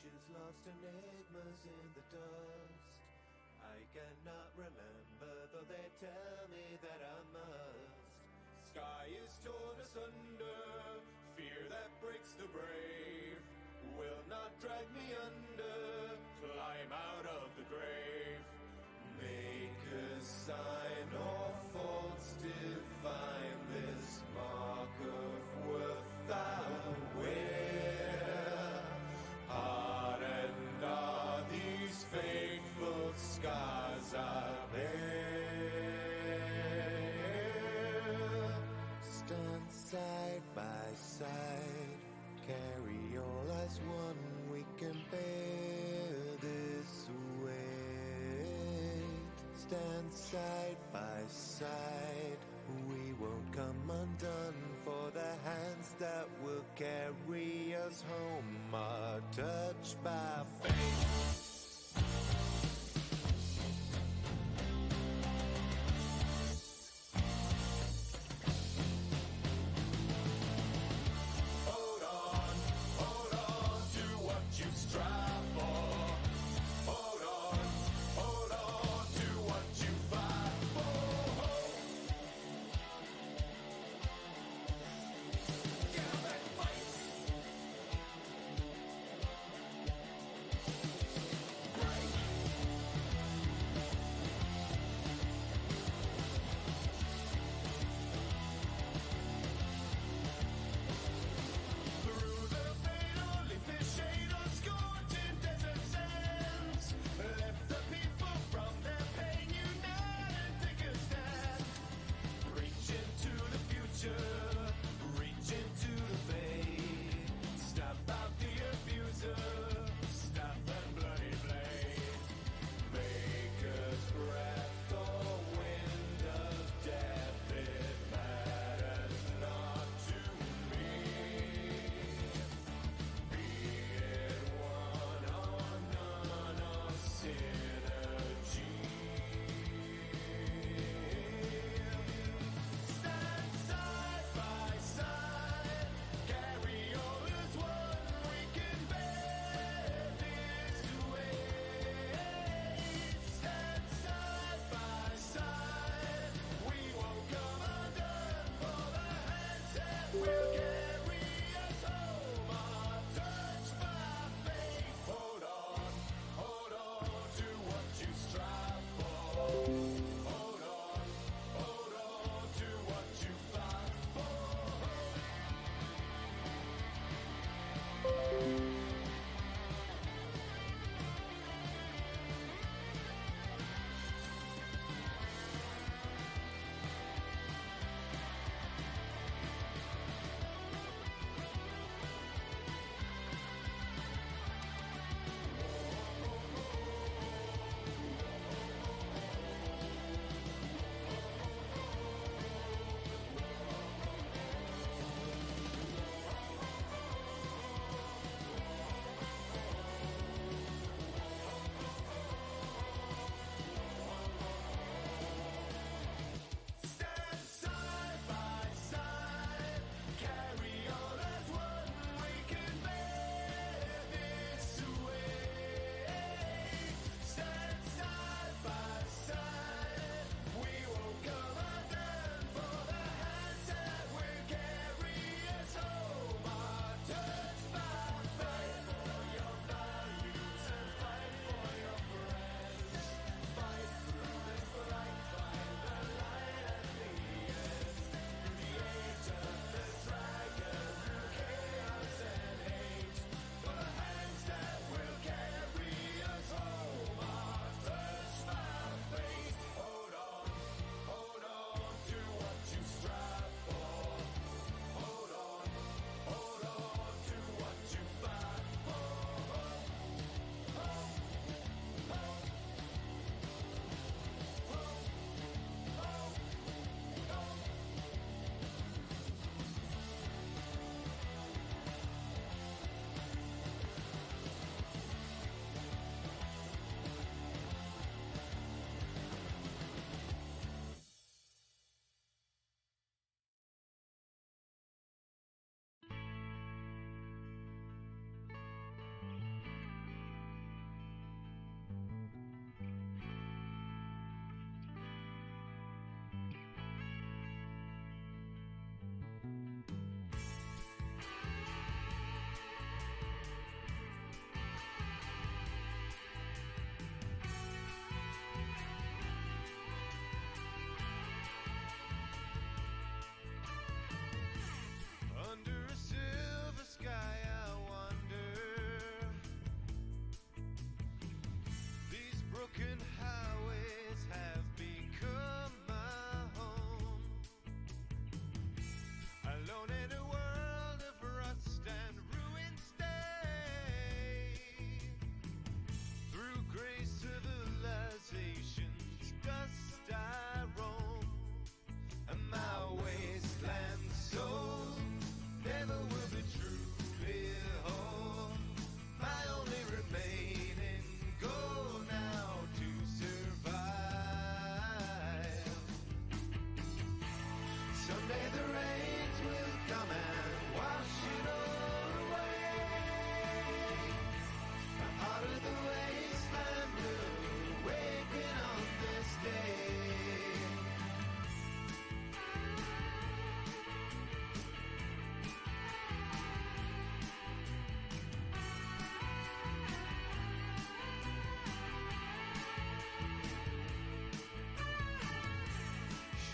Oceans lost, enigmas in the dust. I cannot remember, though they tell me that I must. Sky is torn asunder, fear that breaks the brave will not drag me under, climb out of the grave. Make a sign or faults divine, this mark of worth I wear. Hardened are these faithful scars I bear. Stand side by side, carry all as one, we can bear this weight. Stand side by side, we won't come undone, for the hands that will carry us home are touched by fate.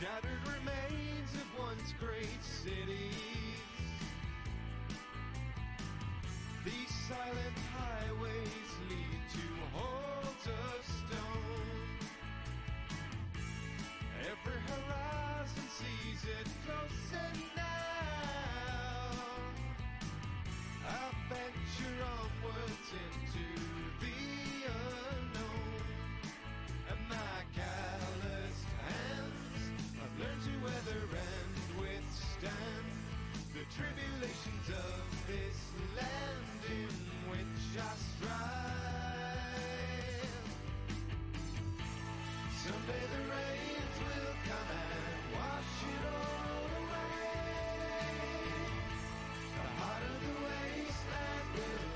Shattered remains of once great cities. These silent highways lead to halls of stone. Every horizon sees it closer now. I venture onwards into the unknown, and my calloused hands I've learned to weather and withstand the tribulations of this land in which I strive. Someday the rains will come and wash it all away. The heart of the wasteland will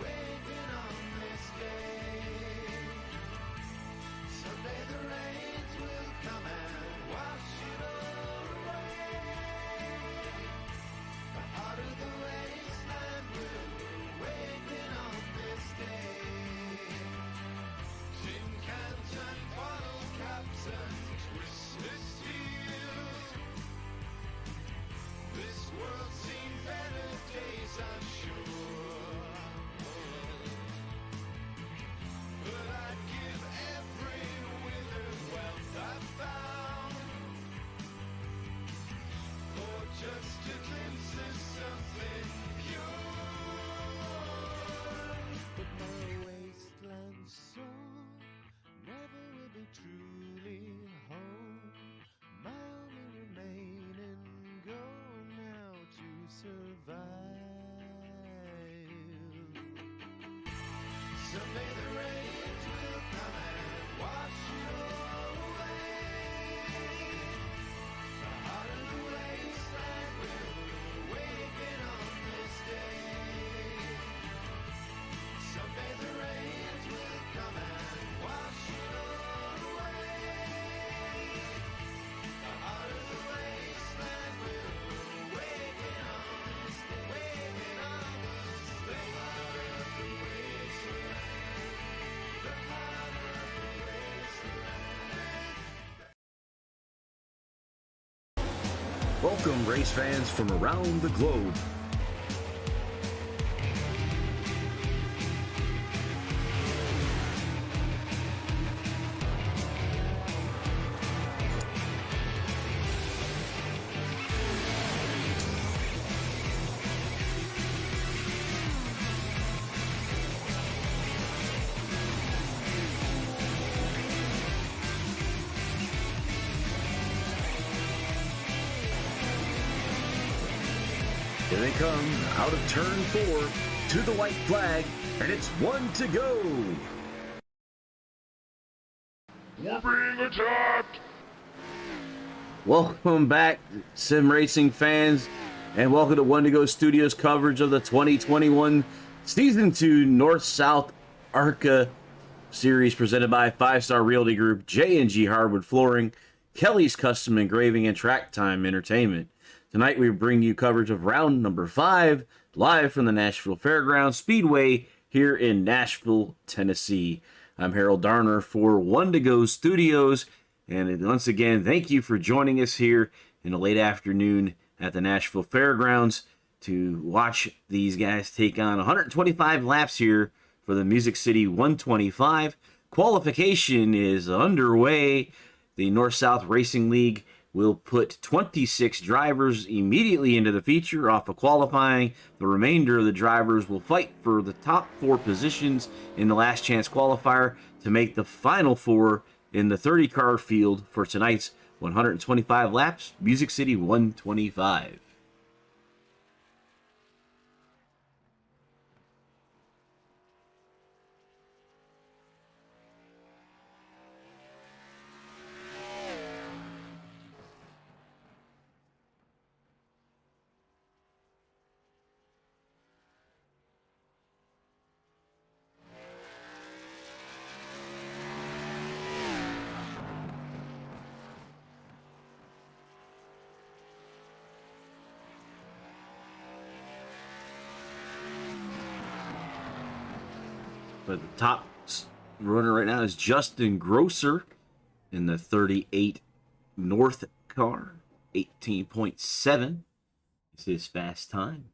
awaken on this day. Someday the rains will come and wash it all away. The heart of the wasteland will awaken on this day. Tin cans and bottle caps and twisted steel. This world's seen better days, I'm sure. But I'd give every withered wealth I found for just a glimpse of something pure. But my wasteland soul never will be truly home. My only remaining goal now to survive. Someday the rains will come and wash it all away. The heart of the wasteland will awaken on this day. Someday the rains will come and wash it all away. The heart of the wasteland will awaken on this day. Awaken on this day. The heart of the wasteland. The heart of the wasteland. Welcome, race fans from around the globe. Here they come, out of turn 4, to the white flag, and it's 1 to go. We're being attacked! Welcome back, sim racing fans, and welcome to 1 to Go Studios coverage of the 2021 Season 2 North-South ARCA series presented by 5-Star Realty Group, J&G Hardwood Flooring, Kelly's Custom Engraving, and Track Time Entertainment. Tonight we bring you coverage of round number 5, live from the Nashville Fairgrounds Speedway here in Nashville, Tennessee. I'm Harold Darner for 1 to Go Studios, and once again, thank you for joining us here in the late afternoon at the Nashville Fairgrounds to watch these guys take on 125 laps here for the Music City 125. Qualification is underway. The North-South Racing League will put 26 drivers immediately into the feature off of qualifying. The remainder of the drivers will fight for the top 4 positions in the last chance qualifier to make the final 4 in the 30-car field for tonight's 125 laps, Music City 125. But the top runner right now is Justin Grosser in the 38 North car. 18.7 is his fast time.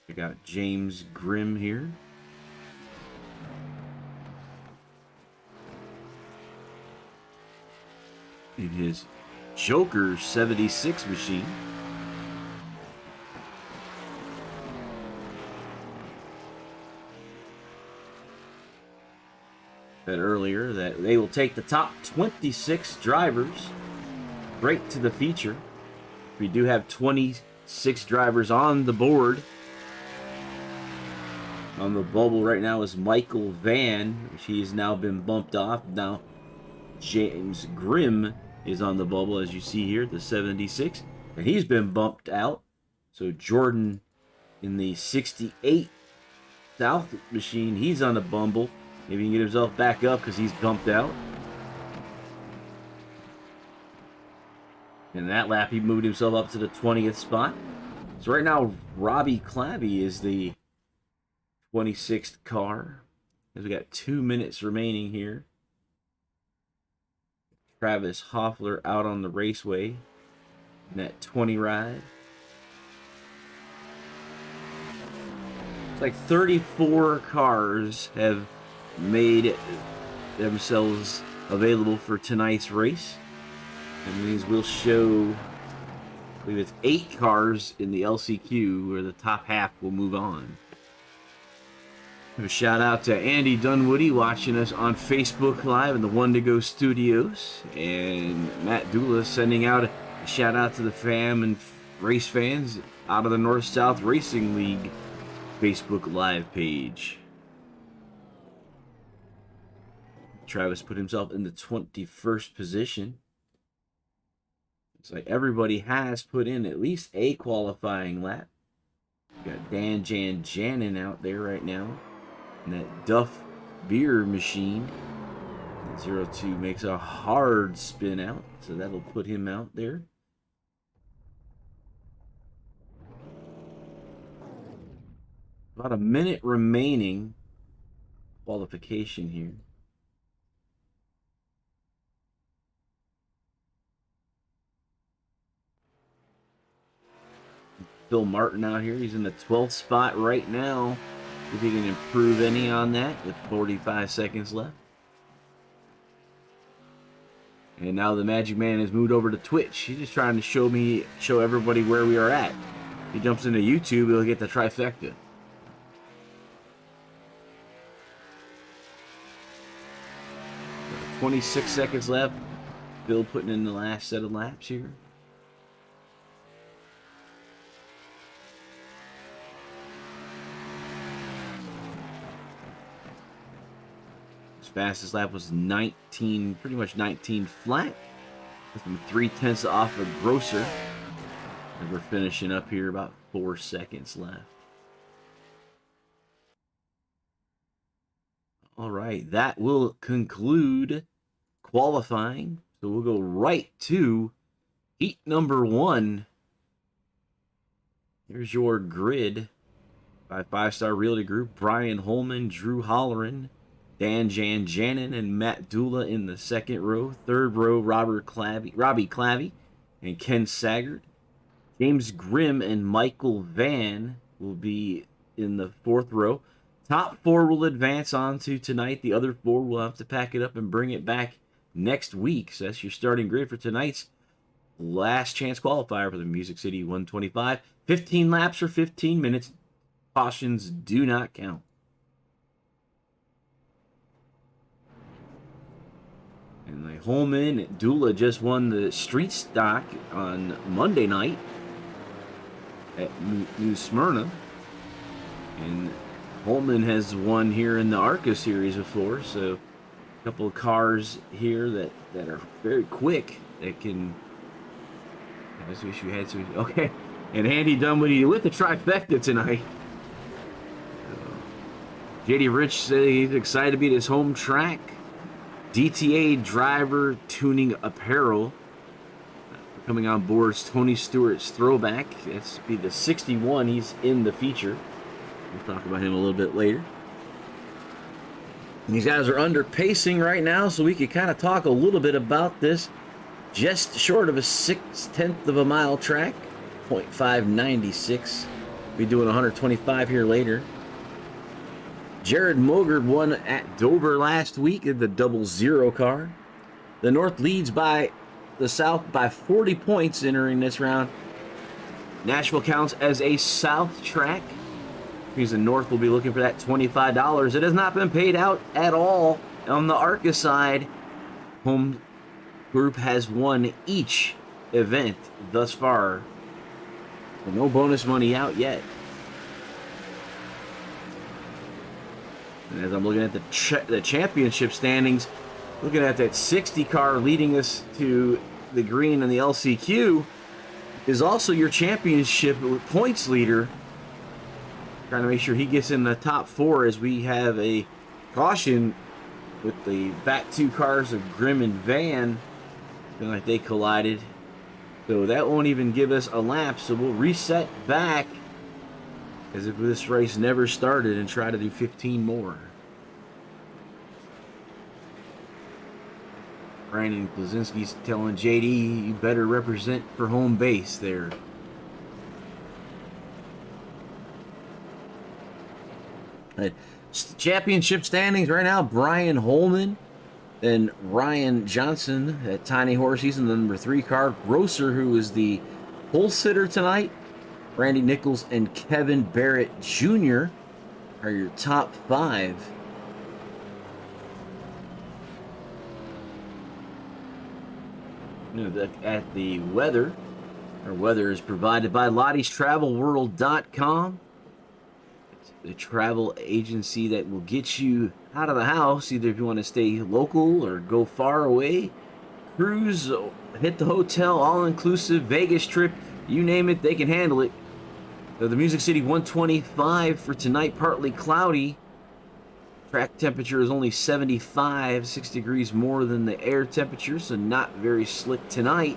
We got James Grimm here. In his Joker 76 machine. Said earlier that they will take the top 26 drivers right to the feature. We do have 26 drivers on the board. On the bubble right now is Michael Van. He's now been bumped off. Now James Grimm is on the bubble, as you see here, the 76. And he's been bumped out. So Jordan in the 68 South machine, he's on the bumble. Maybe he can get himself back up because he's bumped out. In that lap, he moved himself up to the 20th spot. So right now, Robbie Clabby is the 26th car. As we got 2 minutes remaining here. Travis Hoffler out on the raceway in that 20 ride. It's like 34 cars have made themselves available for tonight's race. And these will show, I believe it's 8 cars in the LCQ, where the top half will move on. A shout out to Andy Dunwoody watching us on Facebook Live in the One to Go Studios, and Matt Dula sending out a shout out to the fam and race fans out of the North South Racing League Facebook Live page. Travis put himself in the 21st position. It's like everybody has put in at least a qualifying lap. We got Dan Janjanin out there right now. And that Duff beer machine. 02 makes a hard spin out, so that'll put him out there. About a minute remaining qualification here. Phil Martin out here. He's in the 12th spot right now. If he can improve any on that with 45 seconds left. And now the Magic Man has moved over to Twitch. He's just trying to show everybody where we are at. If he jumps into YouTube, he'll get the trifecta. Got 26 seconds left. Bill putting in the last set of laps here. Fastest lap was 19, pretty much 19 flat. With them 3/10 off a grosser. And we're finishing up here, about 4 seconds left. All right, that will conclude qualifying. So we'll go right to heat number 1. Here's your grid by 5-Star Realty Group. Brian Holman, Drew Holleran, Dan Janjanin, and Matt Dula in the 2nd row. 3rd row, Robbie Clabby, and Ken Saggart. James Grimm and Michael Van will be in the 4th row. Top 4 will advance on to tonight. The other 4 will have to pack it up and bring it back next week. So that's your starting grid for tonight's last chance qualifier for the Music City 125. 15 laps or 15 minutes. Cautions do not count. And like Holman, Dula just won the street stock on Monday night at New Smyrna. And Holman has won here in the ARCA series before, so a couple of cars here that are very quick that can. I just wish you had some. Okay, and Andy Dunwoody with the trifecta tonight. JD Rich said he's excited to be at his home track. DTA driver tuning apparel. Coming on board is Tony Stewart's throwback. That's be the 61. He's in the feature. We'll talk about him a little bit later. And these guys are under pacing right now, so we could kind of talk a little bit about this. Just short of a 6/10 of a mile track, 0.596. Be doing 125 here later. Jared Mogard won at Dover last week in the 00 car. The North leads by the South by 40 points entering this round. Nashville counts as a South track, because the North will be looking for that $25. It has not been paid out at all on the ARCA side. Home group has won each event thus far. But no bonus money out yet. And as I'm looking at the championship standings, looking at that 60 car leading us to the green and the LCQ, is also your championship points leader. Trying to make sure he gets in the top 4 as we have a caution with the back 2 cars of Grimm and Van. Feeling like they collided. So that won't even give us a lap. So we'll reset back as if this race never started and try to do 15 more. Brandon Klasinski's telling JD, you better represent for home base there. Championship standings right now, Brian Holman and Ryan Johnson at Tiny Horsies in the number 3 car. Grosser, who is the pole sitter tonight. Randy Nichols and Kevin Barrett Jr. are your top 5. Look at the weather. Our weather is provided by Lottie'sTravelWorld.com. It's a travel agency that will get you out of the house, either if you want to stay local or go far away, cruise, hit the hotel, all-inclusive, Vegas trip, you name it, they can handle it. So the Music City 125 for tonight, partly cloudy. Track temperature is only 75, 6 degrees more than the air temperature, so not very slick tonight.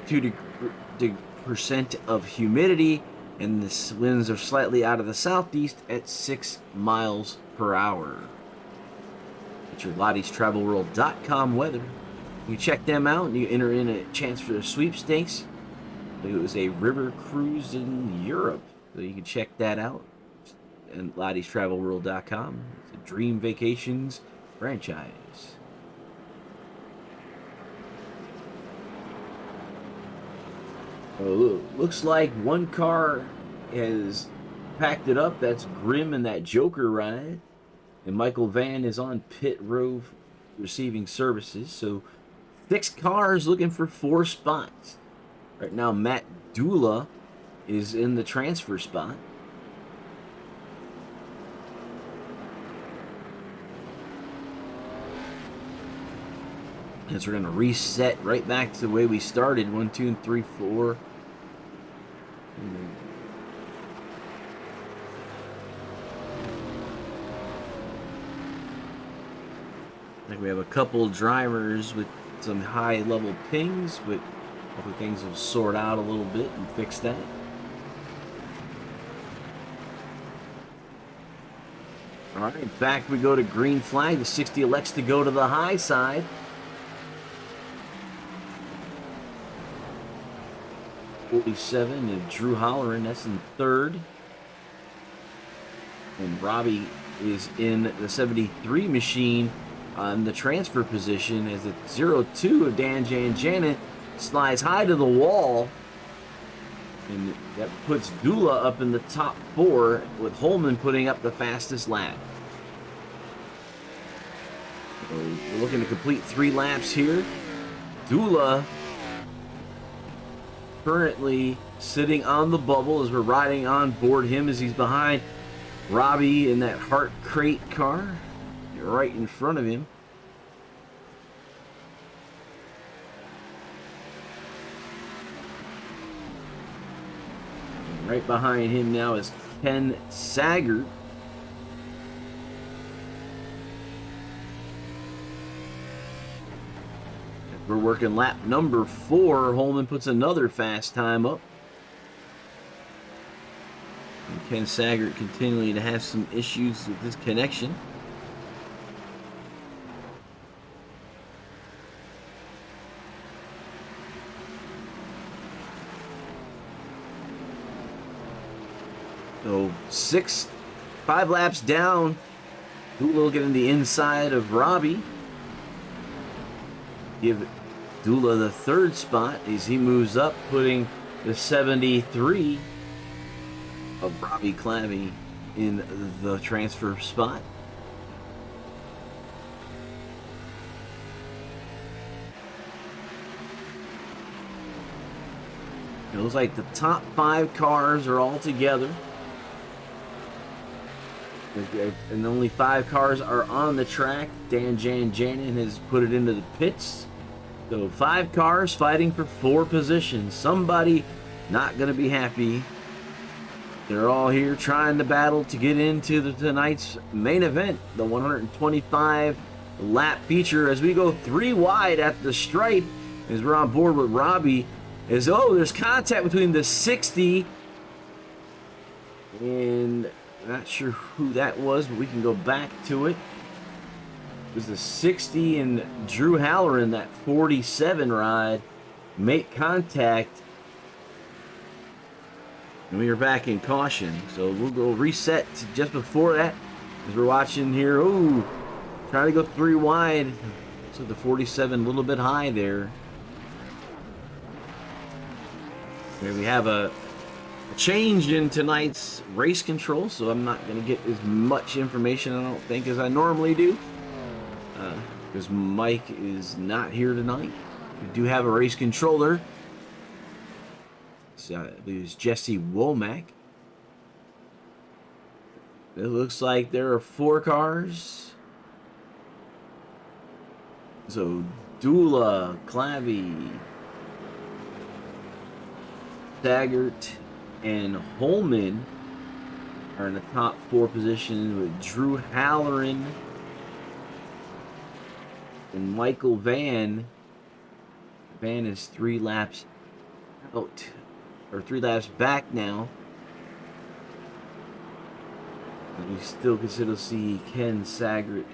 2% of humidity, and the winds are slightly out of the southeast at 6 miles per hour. It's your Lottie'sTravelWorld.com weather. You check them out and you enter in a chance for a sweepstakes. It was a river cruise in Europe, so you can check that out. And Lottie'sTravelWorld.com. It's a Dream Vacations franchise. Oh, looks like one car has packed it up. That's Grimm and that Joker ride. And Michael Van is on pit row receiving services. So 6 cars looking for 4 spots. Right now, Matt Dula is in the transfer spot. And so we're going to reset right back to the way we started. 1, 2, 3, 4. I think we have a couple drivers with some high level pings, but hopefully things will sort out a little bit and fix that. All right, back we go to green flag. The 60 elects to go to the high side. '47 of Drew Holleran, that's in 3rd. And Robbie is in the 73 machine on the transfer position as the 02 of Dan Janet slides high to the wall. And that puts Dula up in the top 4, with Holman putting up the fastest lap. So we're looking to complete 3 laps here. Dula currently sitting on the bubble as we're riding on board him as he's behind Robbie in that Hart Crate car right in front of him. And right behind him now is Ken Sager. We're working lap number 4. Holman puts another fast time up. And Ken Saggart continuing to have some issues with his connection. So 5 laps down. Dula getting the inside of Robbie. Give Dula the 3rd spot as he moves up, putting the 73 of Robbie Clavey in the transfer spot. It looks like the top 5 cars are all together. And only 5 cars are on the track. Dan Janin has put it into the pits. So 5 cars fighting for 4 positions. Somebody not going to be happy. They're all here trying to battle to get into tonight's main event, the 125 lap feature, as we go 3 wide at the stripe as we're on board with Robbie. There's contact between the 60 and not sure who that was, but we can go back to it. It was the 60 and Drew Halloran, that 47 ride, make contact. And we are back in caution. So we'll go reset to just before that as we're watching here. Oh, trying to go 3 wide. So the 47 a little bit high there. Here we have a change in tonight's race control, so I'm not going to get as much information, I don't think, as I normally do, because Mike is not here tonight. We do have a race controller. I believe it's Jesse Womack. It looks like there are 4 cars. So Dula, Clavey, Saggart, and Holman are in the top 4 positions with Drew Halloran and Michael Van. Van is 3 laps out, or 3 laps back now. And we still can still see Ken Saggart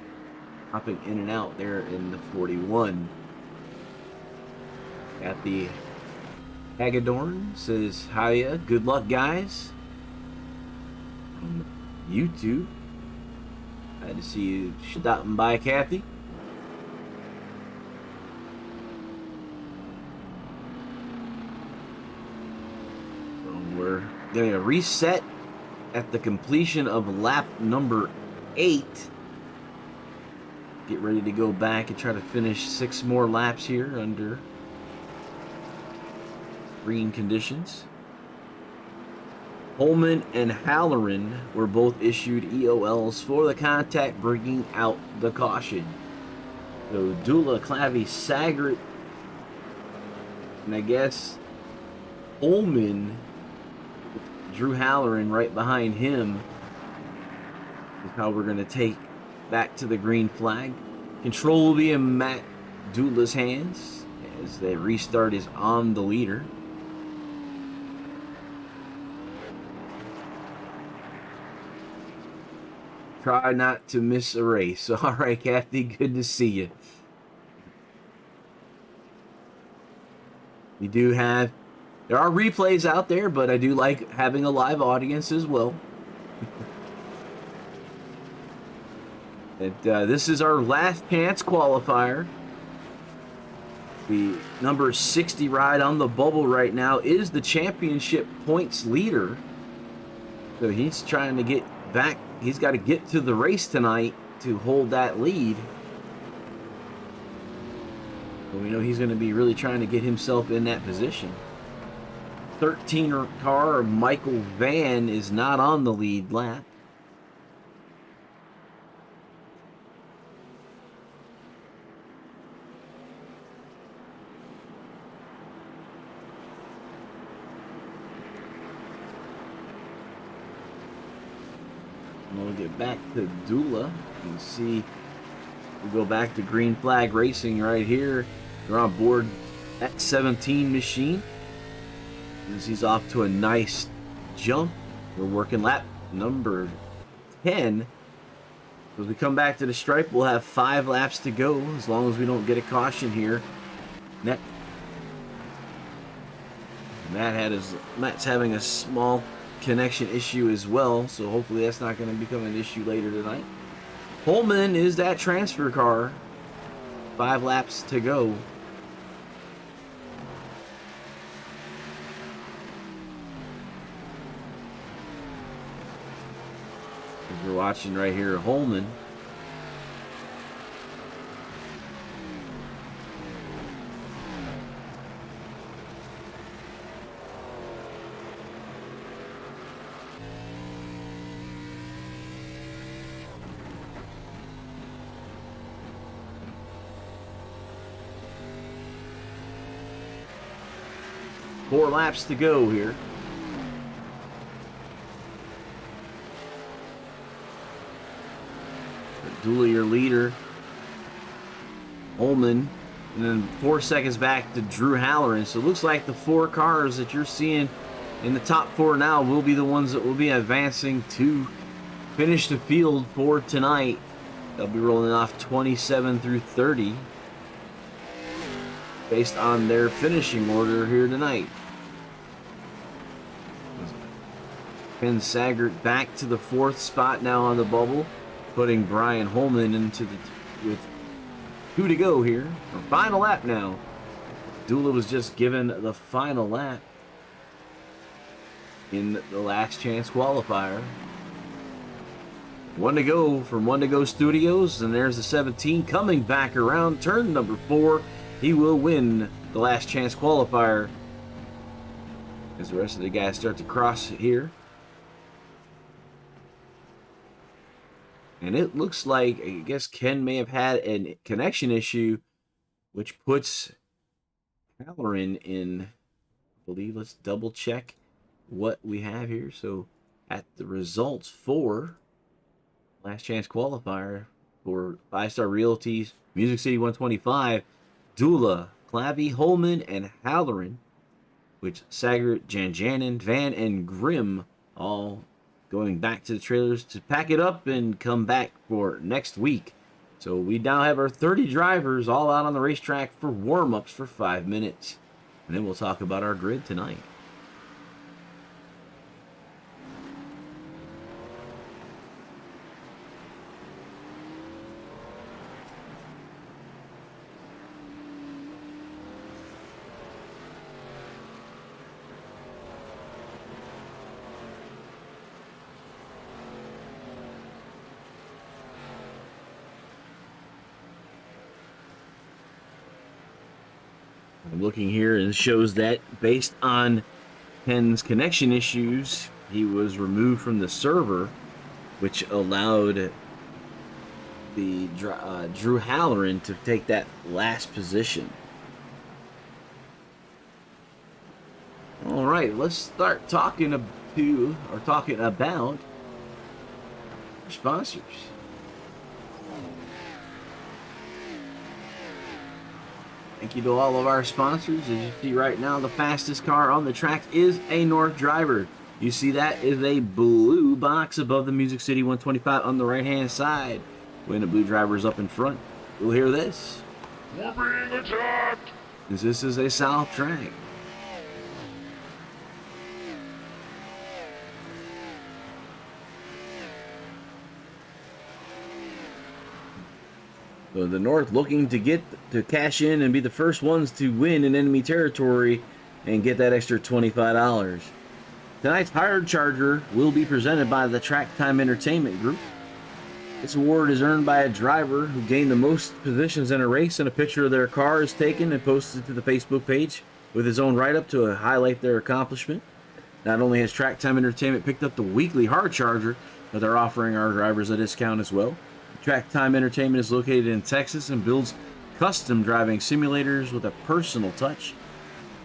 hopping in and out there in the 41. Got the Hagedorn says, hiya, good luck, guys. On YouTube. Glad to see you stopping by, Kathy. So we're going to reset at the completion of lap number 8. Get ready to go back and try to finish 6 more laps here under green conditions. Holman and Halloran were both issued EOLs for the contact, bringing out the caution. So Dula, Clavey, Saggart, and I guess Holman, Drew Halloran right behind him, is how we're going to take back to the green flag. Control will be in Matt Dula's hands as the restart is on the leader. Try not to miss a race. All right, Kathy, good to see you. There are replays out there, but I do like having a live audience as well. And this is our last chance qualifier. The number 60 ride on the bubble right now is the championship points leader. So he's trying to get back. He's got to get to the race tonight to hold that lead. So we know he's going to be really trying to get himself in that position. 13 car Michael Van is not on the lead lap. We'll get back to Dula. You can see we go back to green flag racing right here. They're on board that 17 machine. As he's off to a nice jump. We're working lap number 10. As we come back to the stripe, we'll have 5 laps to go as long as we don't get a caution here. Matt's having a small connection issue as well, so hopefully that's not going to become an issue later tonight. Holman is that transfer car. 5 laps to go. As we're watching right here, Holman. Four laps to go here. Dula, your leader. Holman. And then 4 seconds back to Drew Halloran. So it looks like the 4 cars that you're seeing in the top 4 now will be the ones that will be advancing to finish the field for tonight. They'll be rolling off 27 through 30 based on their finishing order here tonight. Ken Saggart back to the 4th spot now on the bubble, putting Brian Holman into with 2 to go here. Our final lap now. Dula was just given the final lap in the last chance qualifier. 1 to go from 1 to Go Studios, and there's the 17 coming back around turn number 4. He will win the last chance qualifier as the rest of the guys start to cross here. And it looks like, I guess Ken may have had a connection issue, which puts Halloran in, I believe. Let's double check what we have here. So at the results for last chance qualifier for 5-Star Realty's Music City 125, Dula, Clavy, Holman, and Halloran, which Saggart, Janjanin, Van, and Grimm all going back to the trailers to pack it up and come back for next week. So we now have our 30 drivers all out on the racetrack for warm-ups for 5 minutes. And then we'll talk about our grid tonight. I'm looking here, and it shows that based on Ken's connection issues, he was removed from the server, which allowed the Drew Halloran to take that last position. All right, let's start talking about our sponsors. Thank you to all of our sponsors. As you see right now, the fastest car on the track is a North driver. You see that is a blue box above the Music City 125 on the right-hand side. When the blue driver is up in front, you'll hear this. We're being attacked! This is a South track. So the North looking to get to cash in and be the first ones to win in enemy territory and get that extra $25. Tonight's Hard Charger will be presented by the Track Time Entertainment Group. This award is earned by a driver who gained the most positions in a race, and a picture of their car is taken and posted to the Facebook page with his own write-up to highlight their accomplishment. Not only has Track Time Entertainment picked up the weekly Hard Charger, but they're offering our drivers a discount as well. Track Time Entertainment is located in Texas and builds custom driving simulators with a personal touch.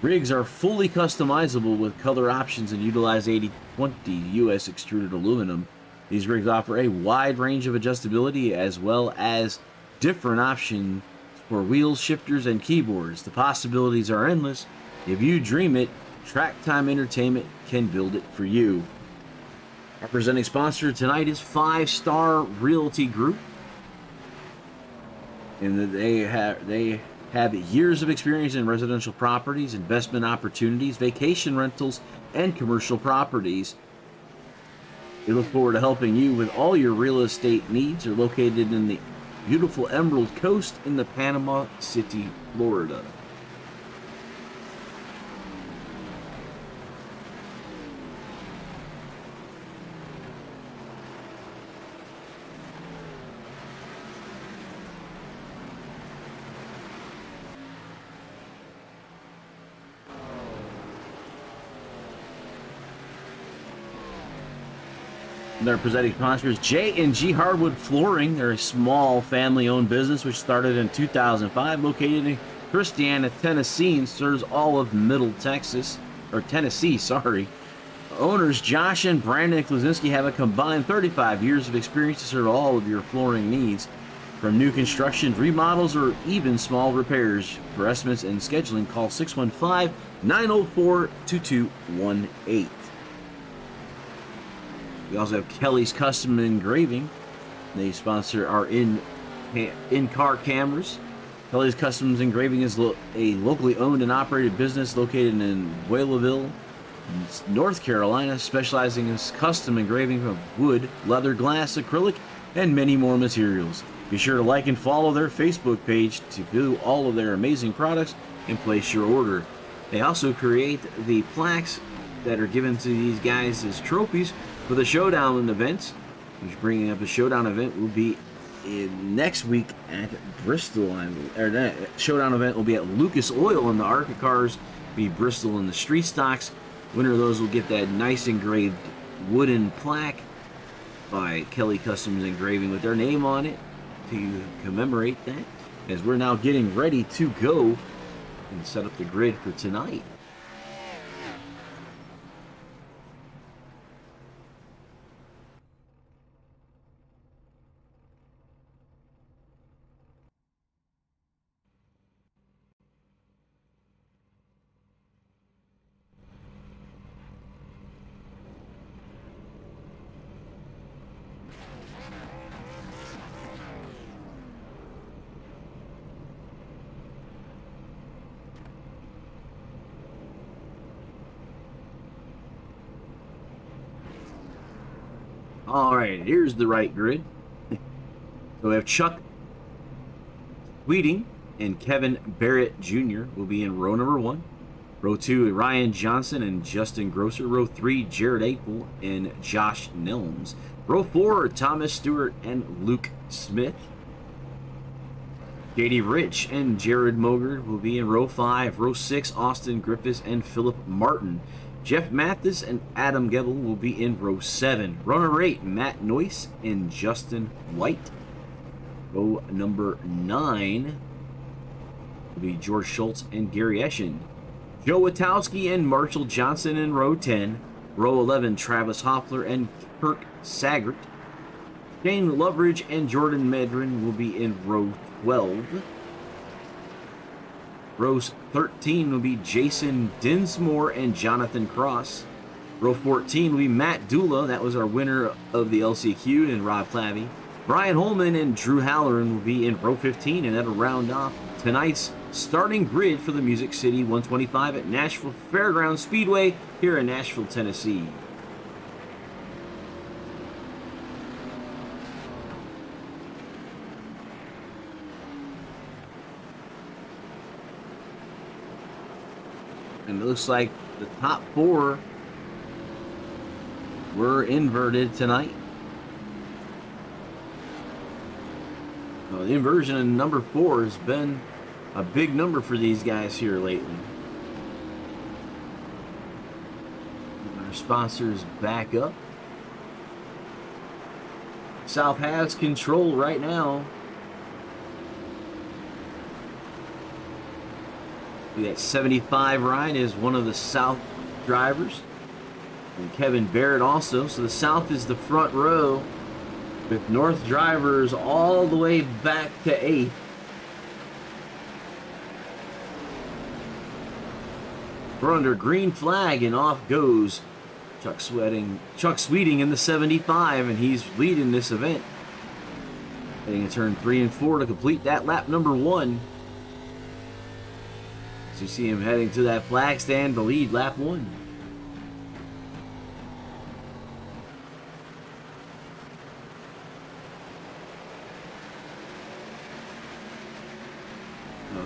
Rigs are fully customizable with color options and utilize 80/20 U.S. extruded aluminum. These rigs offer a wide range of adjustability as well as different options for wheels, shifters, and keyboards. The possibilities are endless. If you dream it, Track Time Entertainment can build it for you. Our presenting sponsor tonight is 5 Star Realty Group. And they have years of experience in residential properties, investment opportunities, vacation rentals, and commercial properties. We look forward to helping you with all your real estate needs. They're located in the beautiful Emerald Coast in the Panama City, Florida. Their presenting sponsor is J&G Hardwood Flooring. They're a small family-owned business which started in 2005, located in Christiana, Tennessee, and serves all of Middle Texas, or Tennessee, sorry. Owners Josh and Brandon Klaczynski have a combined 35 years of experience to serve all of your flooring needs, from new construction, remodels, or even small repairs. For estimates and scheduling, call 615-904-2218. We also have Kelly's Custom Engraving. They sponsor our in-car cameras. Kelly's Customs Engraving is a locally owned and operated business located in Whaleville, North Carolina, specializing in custom engraving of wood, leather, glass, acrylic, and many more materials. Be sure to like and follow their Facebook page to view all of their amazing products and place your order. They also create the plaques that are given to these guys as trophies for the Showdown events. Which, bringing up the Showdown event, will be next week at Bristol. Showdown event will be at Lucas Oil, and the ARCA cars be Bristol in the street stocks. Winner of those will get that nice engraved wooden plaque by Kelly Customs Engraving with their name on it to commemorate that, as we're now getting ready to go and set up the grid for tonight. Alright, here's the right grid. So we have Chuck Sweeting and Kevin Barrett Jr. will be in row number 1. Row 2, Ryan Johnson and Justin Grosser. Row 3, Jared April and Josh Nelms. Row 4, Thomas Stewart and Luke Smith. JD Rich and Jared Mogard will be in row 5. Row 6, Austin Griffiths and Philip Martin. Jeff Mathis and Adam Gebel will be in row 7. Row number 8, Matt Noyce and Justin White. Row number 9 will be George Schultz and Gary Eschen. Joe Witowski and Marshall Johnson in row 10. Row 11, Travis Hoffler and Kirk Saggart. Shane Loveridge and Jordan Medrin will be in row 12. Row 13 will be Jason Dinsmore and Jonathan Cross. Row 14 will be Matt Dula. That was our winner of the LCQ, and Rob Clavey. Brian Holman and Drew Halloran will be in row 15, and that'll round off tonight's starting grid for the Music City 125 at Nashville Fairgrounds Speedway here in Nashville, Tennessee. And it looks like the top 4 were inverted tonight. Well, the inversion in number 4 has been a big number for these guys here lately. Our sponsors back up. South has control right now. That 75 Ryan is one of the South drivers, and Kevin Barrett also. So the South is the front row, with North drivers all the way back to 8th. We're under green flag, and off goes Chuck Sweeting in the 75, and he's leading this event. Heading to turn 3 and 4 to complete that lap number 1. So you see him heading to that flag stand to lead lap 1.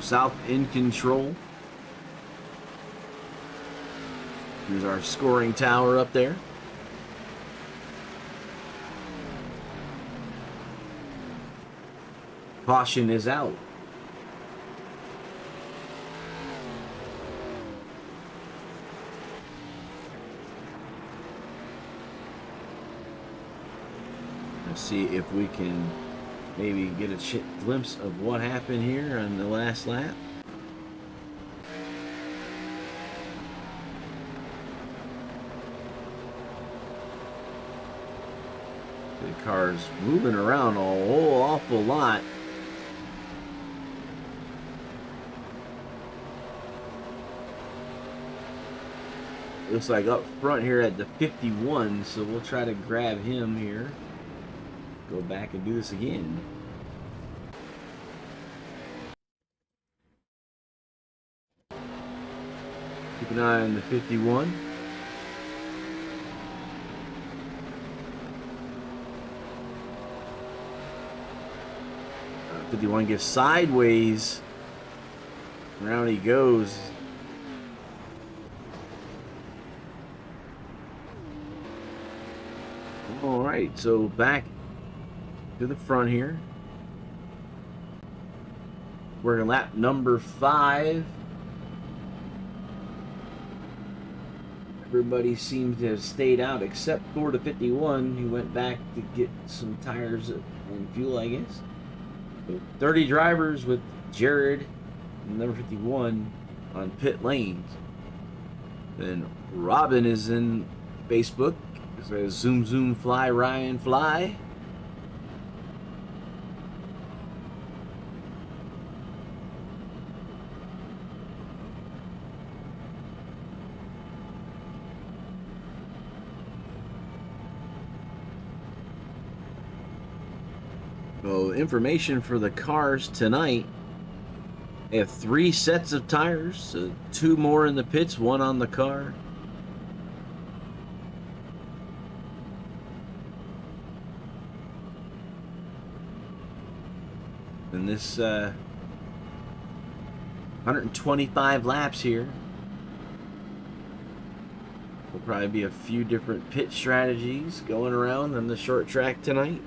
South in control. Here's our scoring tower up there. Caution is out. Let's see if we can maybe get a glimpse of what happened here on the last lap. The car's moving around a whole awful lot. Looks like up front here at the 51, so we'll try to grab him here. Go back and do this again. Keep an eye on the 51. Uh, 51 gets sideways. Around he goes. All right, so back to the front here. Working lap number 5. Everybody seems to have stayed out except for the 51, who went back to get some tires and fuel, I guess. So 30 drivers with Jared and number 51 on pit lanes. Then Robin is in Facebook. It says zoom zoom fly Ryan fly. So information for the cars tonight. They have 3 sets of tires, 2 more in the pits, 1 on the car. And this 125 laps here. There'll probably be a few different pit strategies going around on the short track tonight.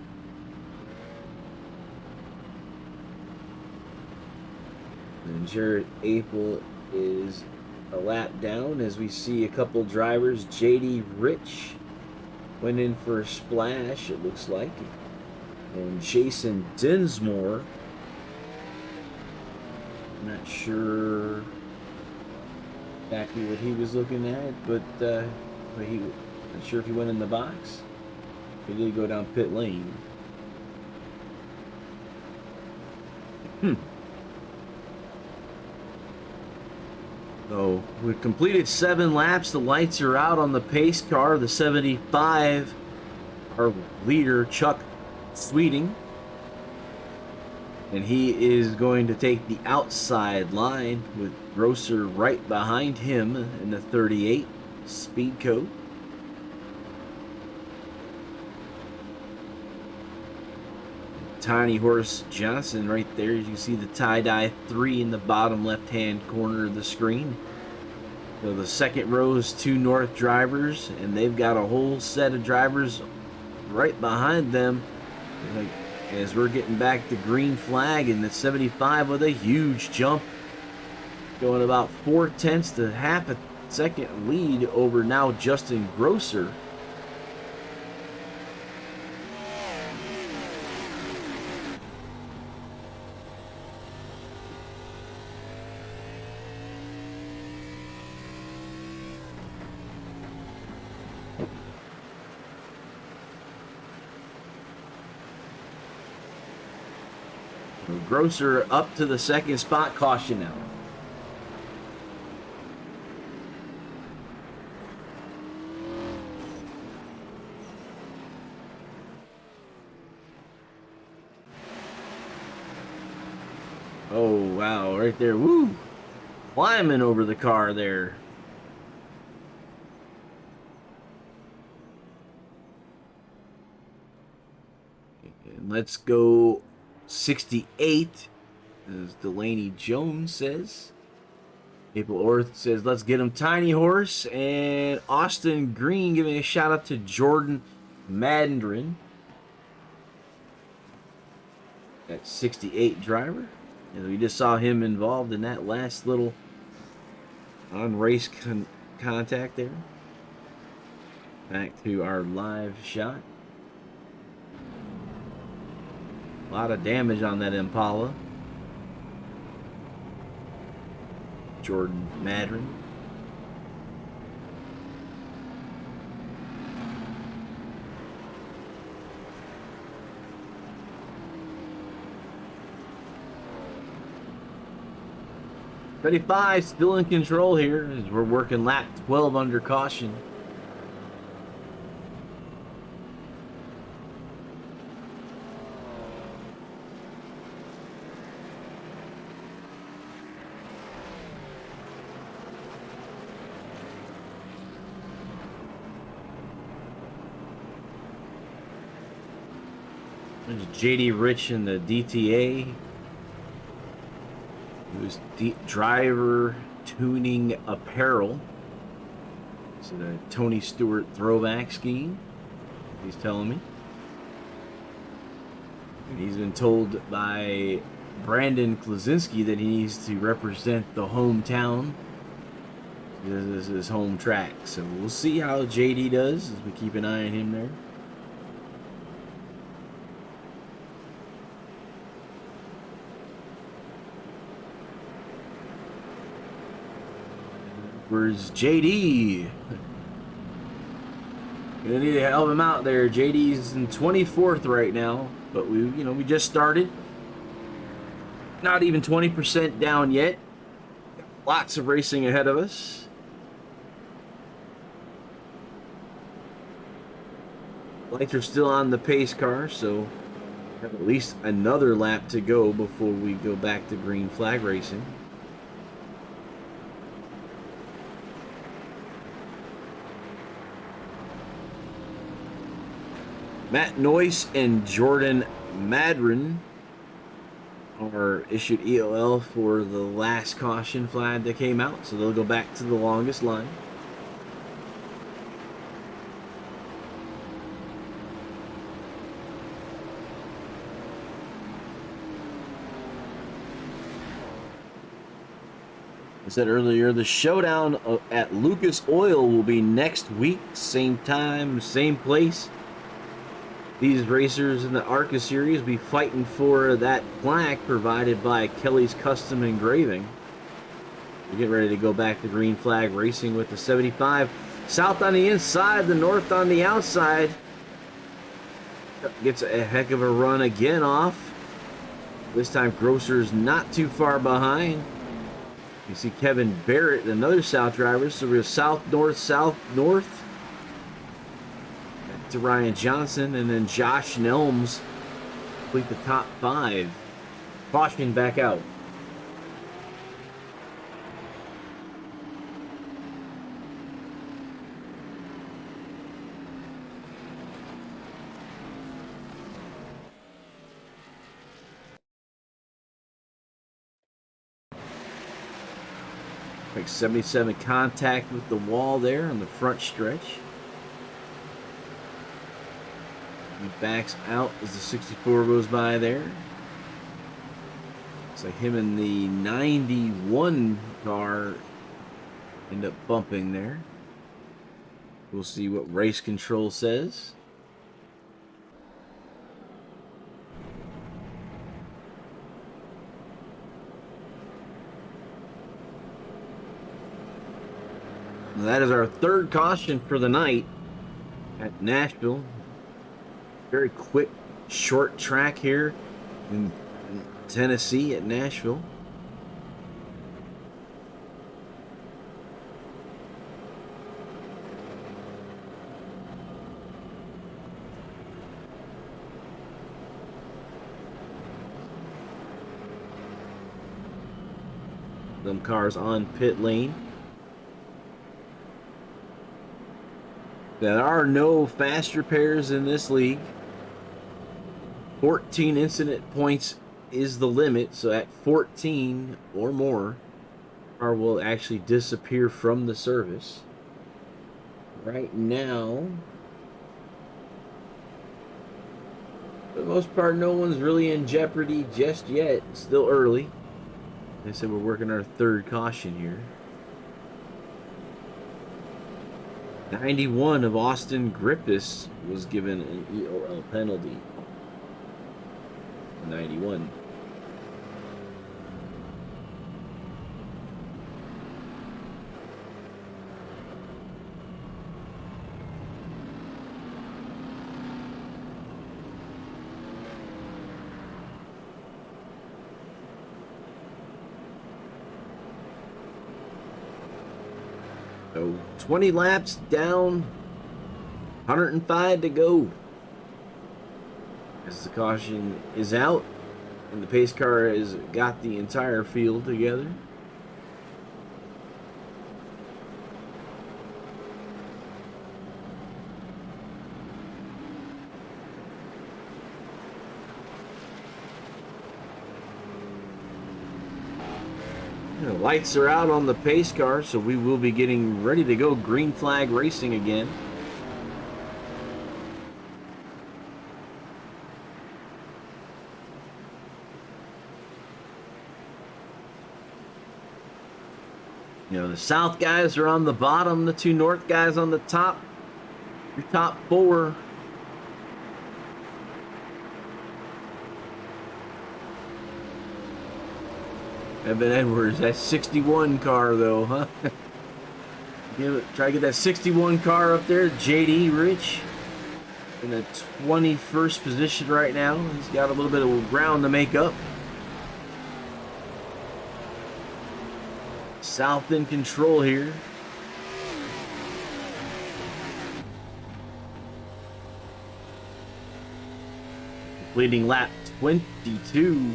And Jared Apel is a lap down as we see a couple drivers. JD Rich went in for a splash, it looks like. And Jason Dinsmore, I'm not sure exactly what he was looking at, but he not sure if he went in the box. He did go down pit lane. So we completed 7 laps. The lights are out on the pace car. The 75, our leader Chuck Sweeting, and he is going to take the outside line with Grosser right behind him in the 38 speed coat. Tiny Horse Johnson right there. As you can see the tie-dye 3 in the bottom left-hand corner of the screen. So the second row is 2 North drivers, and they've got a whole set of drivers right behind them. As we're getting back to green flag, and the 75 with a huge jump, going about 4/10 to half a second lead over now Justin Grosser. Grosser up to the second spot, caution out. Oh, wow, right there. Woo! Climbing over the car there. And let's go 68, as Delaney Jones says. Maple Orth says, let's get him Tiny Horse. And Austin Green giving a shout out to Jordan Madden. That 68 driver. And we just saw him involved in that last little on-race contact there. Back to our live shot. A lot of damage on that Impala. Jordan Madden. $35 still in control here as we're working lap 12 under caution. There's JD Rich in the DTA. It was driver tuning apparel. So the Tony Stewart throwback scheme, he's telling me. And he's been told by Brandon Klasinski that he needs to represent the hometown. This is his home track. So we'll see how JD does as we keep an eye on him there. Where's JD? Gonna need to help him out there. JD's in 24th right now, but we just started. Not even 20% down yet. Lots of racing ahead of us. Lights are still on the pace car, so have at least another lap to go before we go back to green flag racing. Matt Noyce and Jordan Madron are issued EOL for the last caution flag that came out, so they'll go back to the longest line. I said earlier, the showdown at Lucas Oil will be next week, same time, same place. These racers in the ARCA series will be fighting for that plaque provided by Kelly's Custom Engraving. We get ready to go back to green flag racing with the 75. South on the inside, the north on the outside. Gets a heck of a run again off. This time Grosser's not too far behind. You see Kevin Barrett, another South driver. So we're south, north. To Ryan Johnson, and then Josh Nelms complete the top 5. Caution back out. Like 77 contact with the wall there on the front stretch. He backs out as the 64 goes by there. Looks like him and the 91 car end up bumping there. We'll see what race control says. That is our third caution for the night at Nashville. Very quick, short track here in Tennessee at Nashville. them cars on pit lane. There are no fast repairs in this league. 14 incident points is the limit, so at 14 or more, car will actually disappear from the service. Right now, for the most part, no one's really in jeopardy just yet. It's still early. They said we're working our third caution here. 91 of Austin Grippus was given an EOL penalty. 91. So 20 laps down, 105 to go. As the caution is out, and the pace car has got the entire field together. The lights are out on the pace car, so we will be getting ready to go green flag racing again. You know, the South guys are on the bottom, the two North guys on the top. Your top four. Evan Edwards, that 61 car though, huh? Try to get that 61 car up there. JD Rich in the 21st position right now. He's got a little bit of ground to make up. South in control here. Completing lap 22.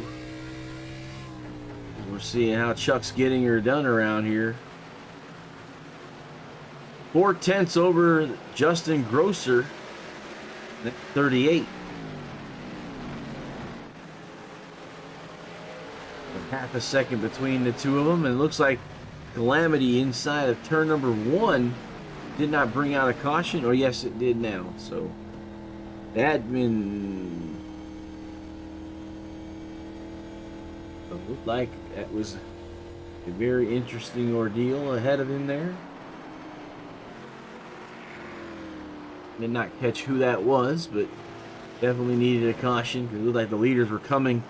We're seeing how Chuck's getting her done around here. 4/10 over Justin Grosser. 38. Half a second between the two of them, and it looks like Calamity inside of turn number 1 did not bring out a caution. Oh yes, it did now. So admin. It looked like that was a very interesting ordeal ahead of him there. Did not catch who that was, but definitely needed a caution because it looked like the leaders were coming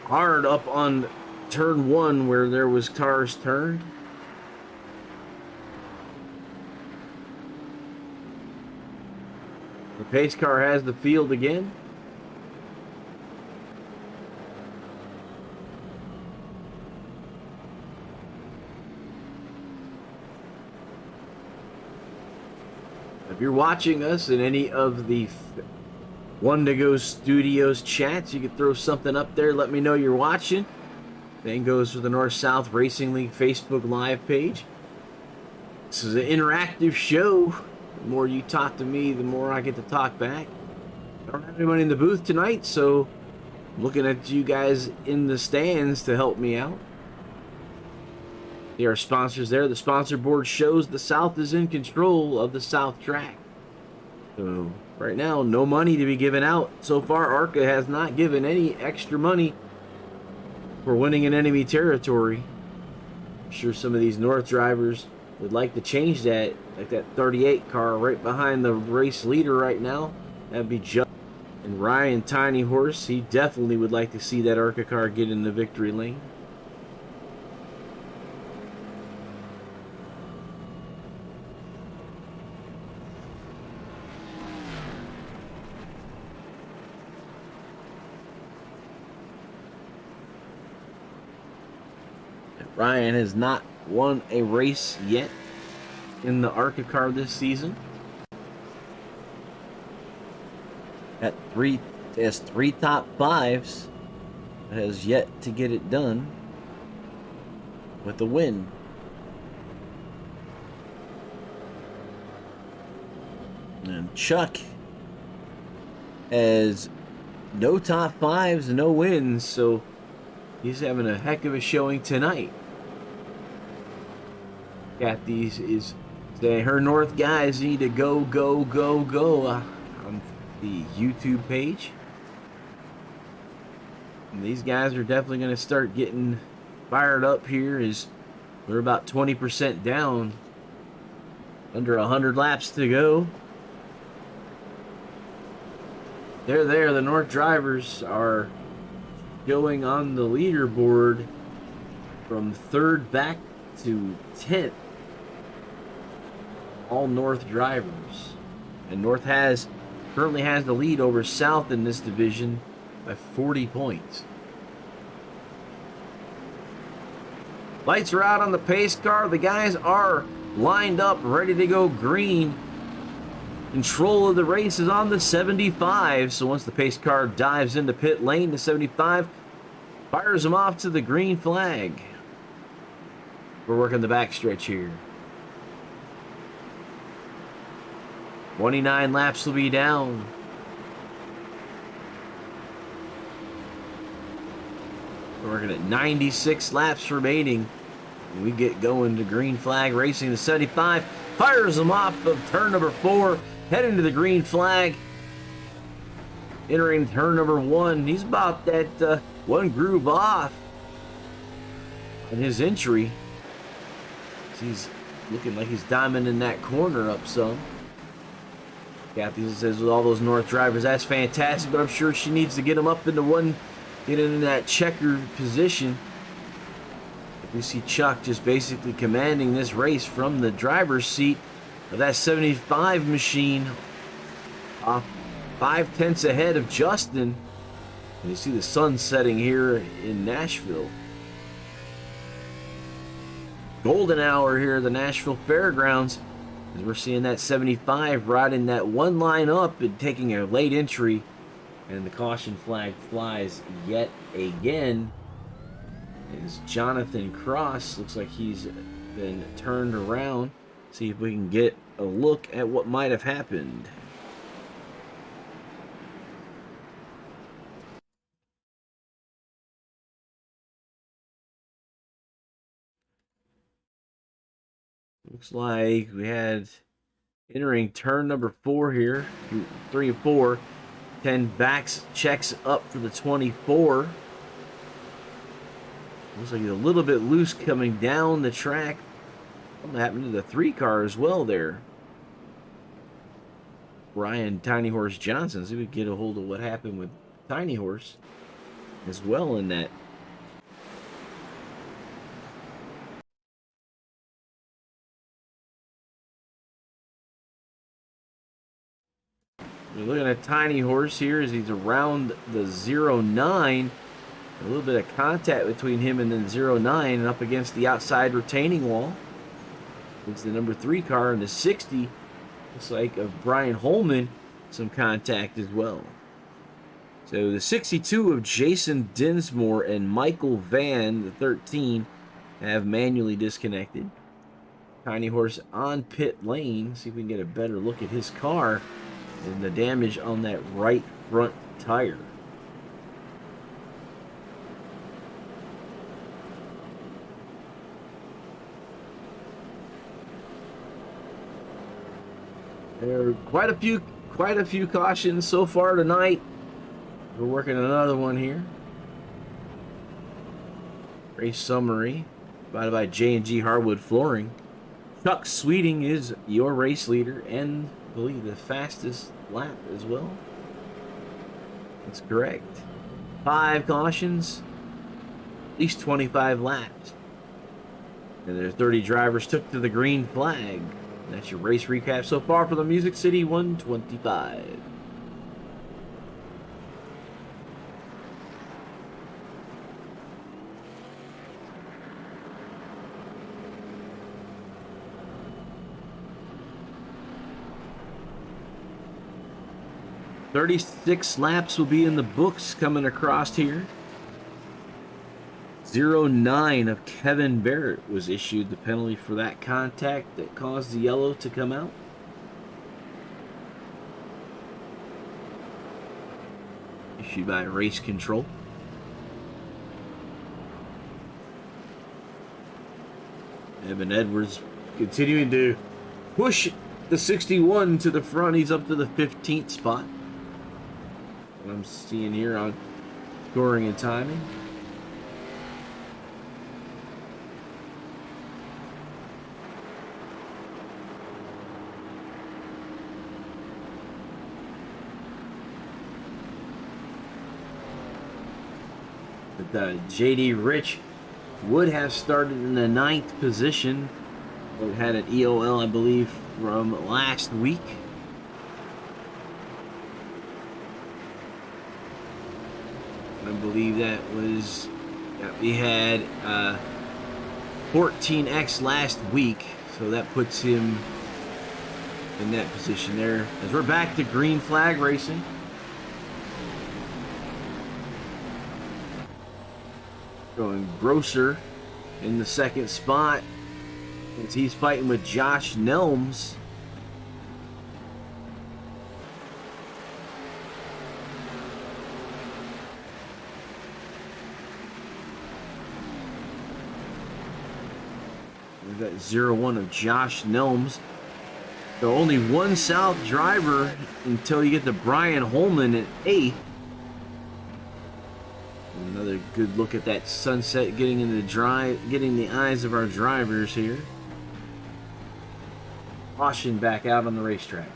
hard up on turn 1 where there was cars turned. The pace car has the field again. If you're watching us in any of the One to Go Studios chats, you can throw something up there. Let me know you're watching. Same goes for the North-South Racing League Facebook Live page. This is an interactive show. The more you talk to me, the more I get to talk back. I don't have anyone in the booth tonight, so I'm looking at you guys in the stands to help me out. There are sponsors there. The sponsor board shows the South is in control of the South track. So right now, no money to be given out. So far, ARCA has not given any extra money for winning in enemy territory. I'm sure some of these North drivers would like to change that, like that 38 car right behind the race leader right now. That'd be just. And Ryan Tiny Horse, he definitely would like to see that ARCA car get in the victory lane. Ryan has not won a race yet in the ARCA car this season. Has three top 5s, but has yet to get it done. with the win. And Chuck has no top fives, no wins, so he's having a heck of a showing tonight. Kathy's is saying her North guys need to go on the YouTube page. And these guys are definitely going to start getting fired up here as we're about 20% down. Under 100 laps to go. They're there. The North drivers are going on the leaderboard from 3rd back to 10th. All North drivers. And North currently has the lead over South in this division by 40 points. Lights are out on the pace car. The guys are lined up, ready to go green. Control of the race is on the 75, so once the pace car dives into pit lane, the 75 fires them off to the green flag. We're working the backstretch here. 29 laps will be down. We're working at 96 laps remaining. We get going to green flag racing. The 75 fires them off of turn number 4. Heading to the green flag. Entering turn number 1. He's about that 1 groove off in his entry. He's looking like he's diamonding that corner up some. Kathy says with all those North drivers, that's fantastic, but I'm sure she needs to get him up into get in that checker position. We see Chuck just basically commanding this race from the driver's seat of that 75 machine, off 5/10 ahead of Justin. And you see the sun setting here in Nashville. Golden hour here at the Nashville Fairgrounds, as we're seeing that 75 riding that one line up and taking a late entry, and the caution flag flies yet again. As Jonathan Cross looks like he's been turned around. See if we can get a look at what might have happened. Looks like we had entering turn number 4 here, 3 and 4. 10 backs checks up for the 24. Looks like he's a little bit loose coming down the track. Something happened to the 3 car as well there. Brian Tiny Horse Johnson. See if we can get a hold of what happened with Tiny Horse as well in that. We're looking at Tiny Horse here as he's around the 09. A little bit of contact between him and the 09 and up against the outside retaining wall. It's the number 3 car and the 60. Looks like of Brian Holman, some contact as well. So the 62 of Jason Dinsmore and Michael Van, the 13, have manually disconnected. Tiny Horse on pit lane. See if we can get a better look at his car and the damage on that right front tire. There are quite a few cautions so far tonight. We're working another one here. Race summary provided by J&G Hardwood Flooring. Chuck Sweeting is your race leader and I believe the fastest lap as well. That's correct. 5 cautions, at least 25 laps. And there's 30 drivers took to the green flag. That's your race recap so far for the Music City 125. ...36 laps will be in the books coming across here. 09 of Kevin Barrett was issued the penalty for that contact that caused the yellow to come out. Issued by Race Control. Evan Edwards continuing to push the 61 to the front. He's up to the 15th spot. What I'm seeing here on scoring and timing. But JD Rich would have started in the 9th position, but had an EOL, I believe, from last week. I believe that was, we had 14X last week, so that puts him in that position there. As we're back to green flag racing. Going Grosser in the 2nd spot as he's fighting with Josh Nelms. We've got 0-1 of Josh Nelms. So only one South driver until you get to Brian Holman at 8th. Another good look at that sunset getting in the getting the eyes of our drivers here. Caution back out on the racetrack.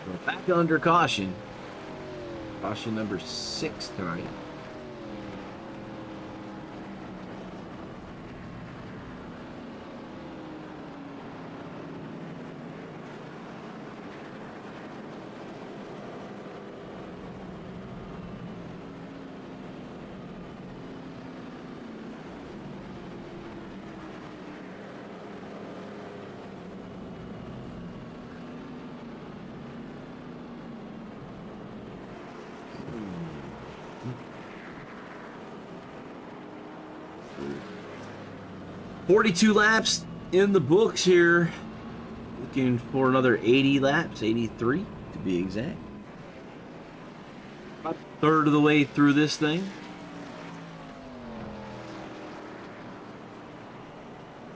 We're back under caution. Caution number 6 tonight. .42 laps in the books here. Looking for another 80 laps, 83 to be exact. About a third of the way through this thing.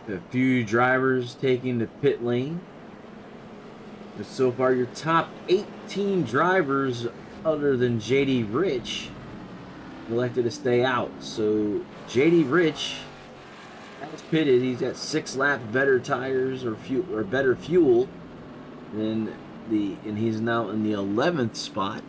A few drivers taking the pit lane. But so far, your top 18 drivers, other than JD Rich, elected to stay out. So JD Rich has pitted. He's got 6 laps better tires or better fuel than and he's now in the 11th spot.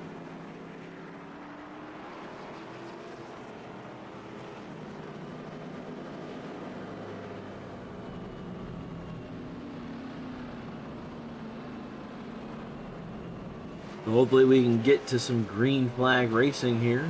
So hopefully we can get to some green flag racing here.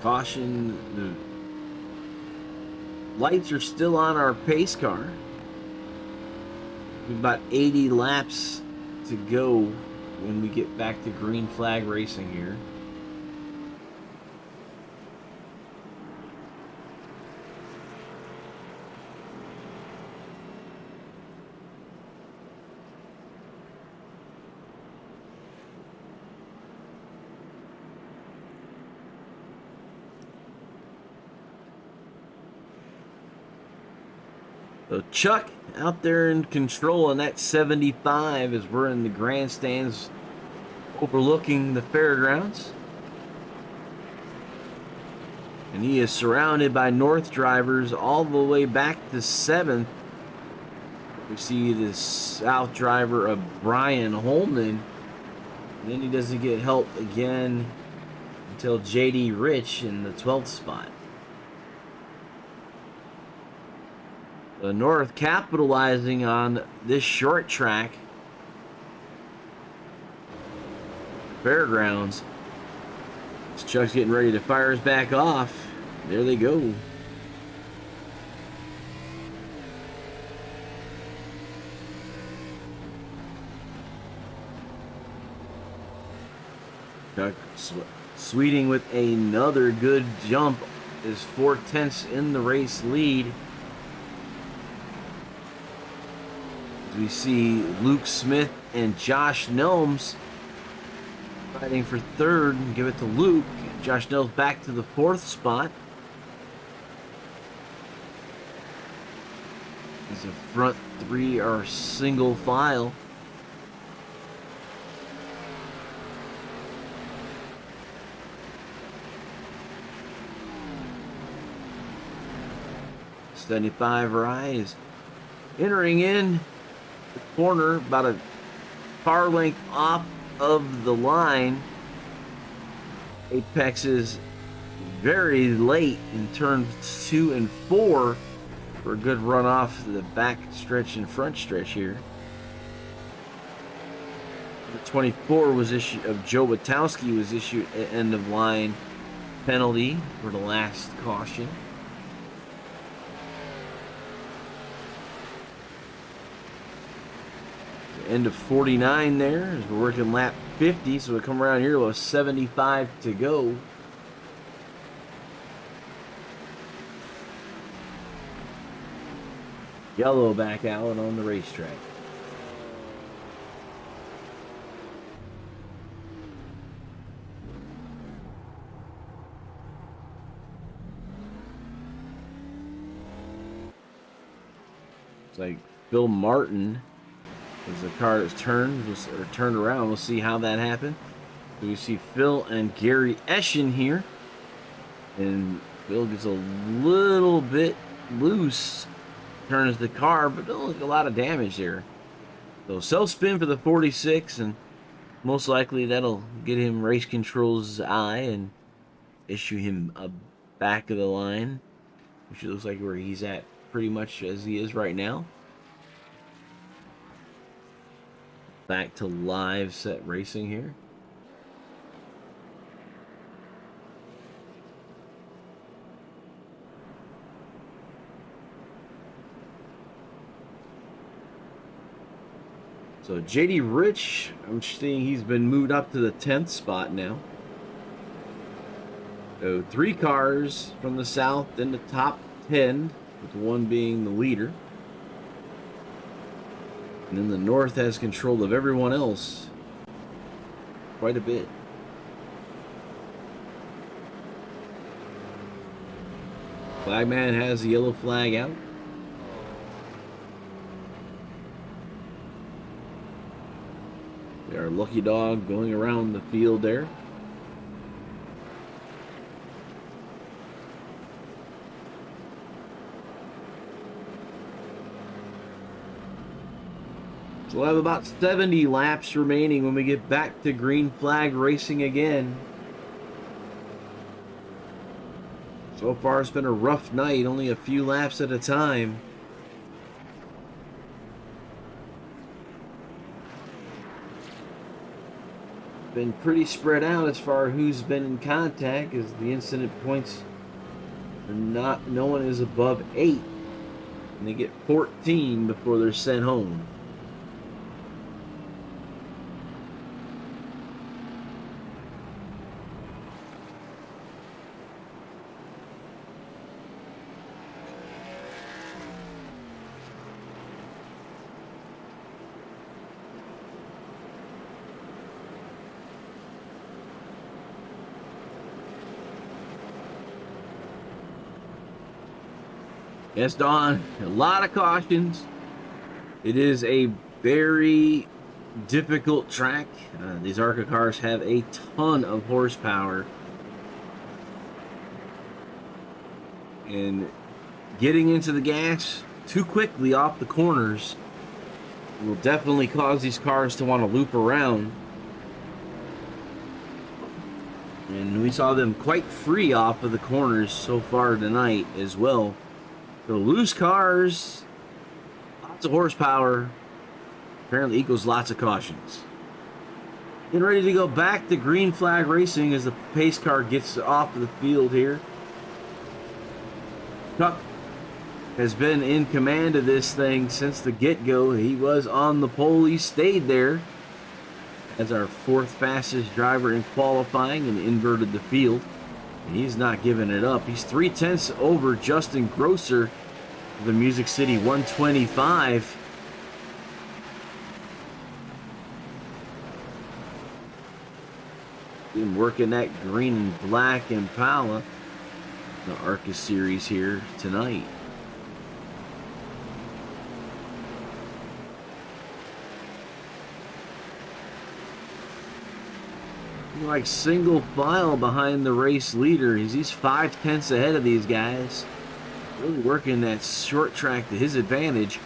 Caution, the lights are still on our pace car. We've about 80 laps to go when we get back to green flag racing here. So Chuck out there in control on that 75 as we're in the grandstands overlooking the fairgrounds. And he is surrounded by North drivers all the way back to 7th. We see the South driver of Brian Holman. And then he doesn't get help again until J.D. Rich in the 12th spot. The North capitalizing on this short track. Fairgrounds. This Chuck's getting ready to fire us back off. There they go. Chuck Sweeting with another good jump is 4/10 in the race lead. As we see Luke Smith and Josh Nelms fighting for 3rd and give it to Luke. Josh Nelms back to the 4th spot. As the front 3 are single file. .75 rise. Entering in the corner about a car length off of the line. Apex is very late in turns 2 and 4 for a good run off the back stretch and front stretch here. The 24 was issued of Joe Witowski was issued an end of line penalty for the last caution. End of 49 there as we're working lap 50, so we come around here with 75 to go. Yellow back out on the racetrack. It's like Bill Martin. As the car is turned around, we'll see how that happened. So we see Phil and Gary Eschen here. And Phil gets a little bit loose, turns the car, but don't look a lot of damage there. So self-spin for the 46, and most likely that'll get him race control's eye and issue him a back of the line, which looks like where he's at pretty much as he is right now. Back to live set racing here. So JD Rich, I'm seeing he's been moved up to the 10th spot now. So 3 cars from the south in the top 10, with one being the leader. And then the north has control of everyone else quite a bit. Flagman has the yellow flag out. Our lucky dog going around the field there. So we'll have about 70 laps remaining when we get back to green flag racing again. So far it's been a rough night, only a few laps at a time. Been pretty spread out as far as who's been in contact, as the incident points are not, no one is above 8, and they get 14 before they're sent home. Yes, Don, a lot of cautions. It is a very difficult track. These ARCA cars have a ton of horsepower. And getting into the gas too quickly off the corners will definitely cause these cars to want to loop around. And we saw them quite free off of the corners so far tonight as well. So loose cars, lots of horsepower, apparently equals lots of cautions. Getting ready to go back to green flag racing as the pace car gets off of the field here. Chuck has been in command of this thing since the get-go. He was on the pole. He stayed there as our fourth fastest driver in qualifying and inverted the field. And he's not giving it up. He's 0.3 over Justin Grosser of the Music City 125. Been working that green and black Impala, the ARCA series here tonight. Like single file behind the race leader. He's 5/10 ahead of these guys. Really working that short track to his advantage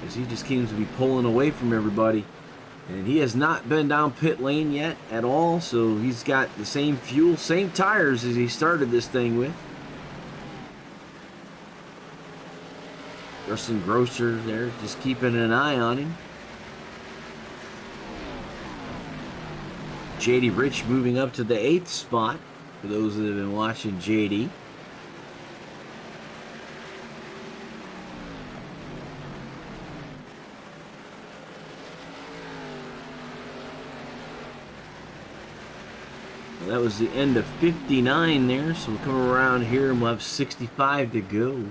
as he just seems to be pulling away from everybody. And he has not been down pit lane yet at all, so he's got the same fuel, same tires as he started this thing with. Justin Grosser there just keeping an eye on him. JD Rich moving up to the 8th spot for those that have been watching JD. Well, that was the end of 59 there, so we'll come around here and we'll have 65 to go.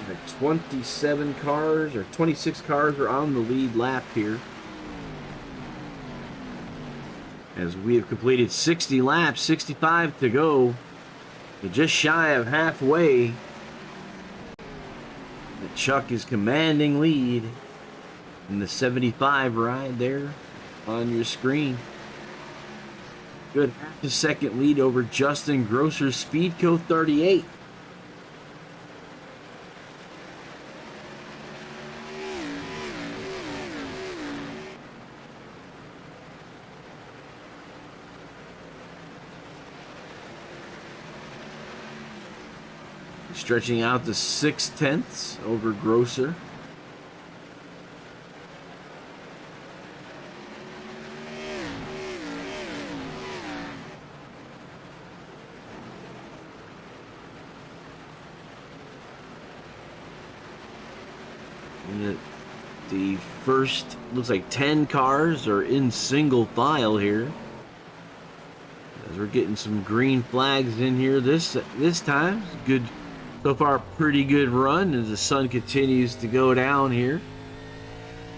Like 27 cars or 26 cars are on the lead lap here. As we have completed 60 laps, 65 to go. We're just shy of halfway. And Chuck is commanding lead in the 75 ride there on your screen. Good half a second lead over Justin Grosser's Speedco 38. Stretching out to 6/10 over Grosser. And the first, looks like 10 cars are in single file here. As we're getting some green flags in here this time. Good. So far, pretty good run as the sun continues to go down here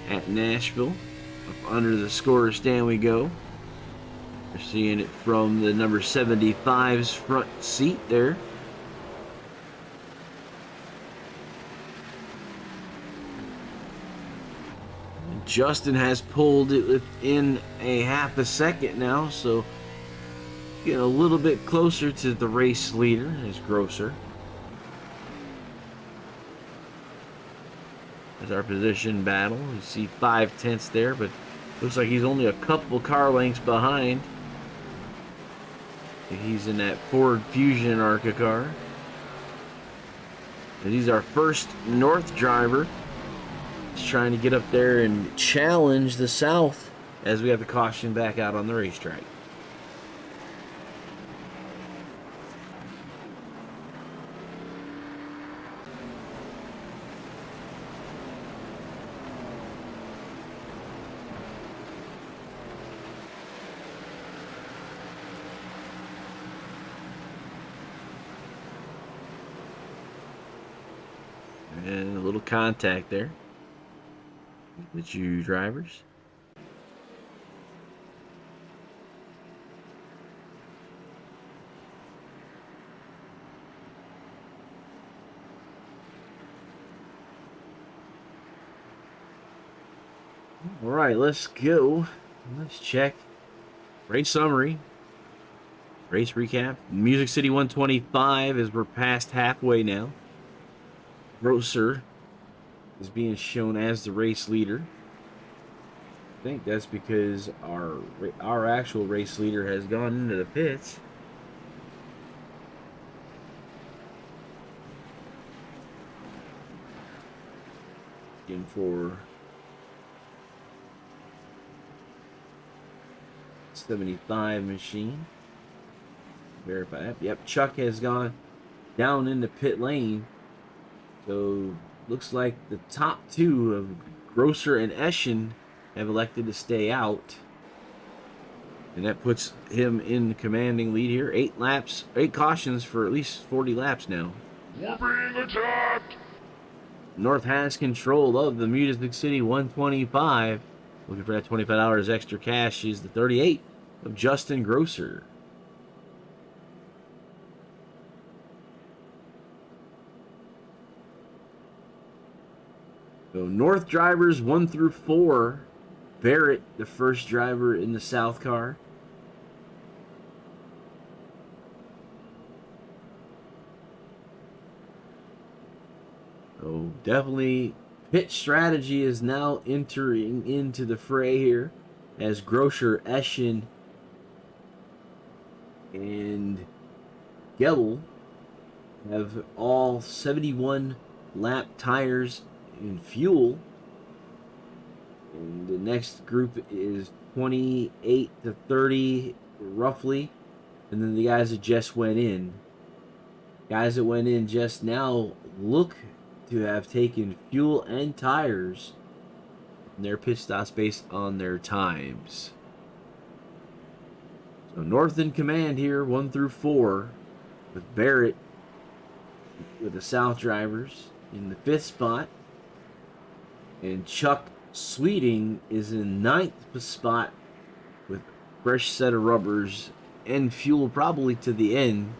at Nashville. Up under the scorer stand we go. We're seeing it from the number 75's front seat there. And Justin has pulled it within a half a second now, so getting a little bit closer to the race leader as Grosser. As our position battle, you see 5/10 there, but looks like he's only a couple car lengths behind. He's in that Ford Fusion ARCA car. And he's our first North driver. He's trying to get up there and challenge the South as we have the caution back out on the racetrack. And a little contact there with you drivers. All right, let's go. Let's check race summary, race recap. Music City 125 as we're past halfway now. Grosser is being shown as the race leader. I think that's because our actual race leader has gone into the pits. Looking for 75 machine. Verify that. Yep, Chuck has gone down in the pit lane. So looks like the top two of Grosser and Eschen have elected to stay out. And that puts him in the commanding lead here. 8 laps, 8 cautions for at least 40 laps now. We're being attacked! North has control of the Music City 125. Looking for that $25 extra cash is the 38 of Justin Grosser. So North drivers 1 through 4. Barrett, the first driver in the South car. So definitely pit strategy is now entering into the fray here as Grosser, Eschen, and Gebel have all 71 lap tires in fuel. And the next group is 28 to 30 roughly. And then the guys that just went in. Guys that went in just now look to have taken fuel and tires in their pit stops based on their times. So North in command here, 1 through 4, with Barrett with the South drivers in the 5th spot. And Chuck Sweeting is in 9th spot with fresh set of rubbers and fuel probably to the end.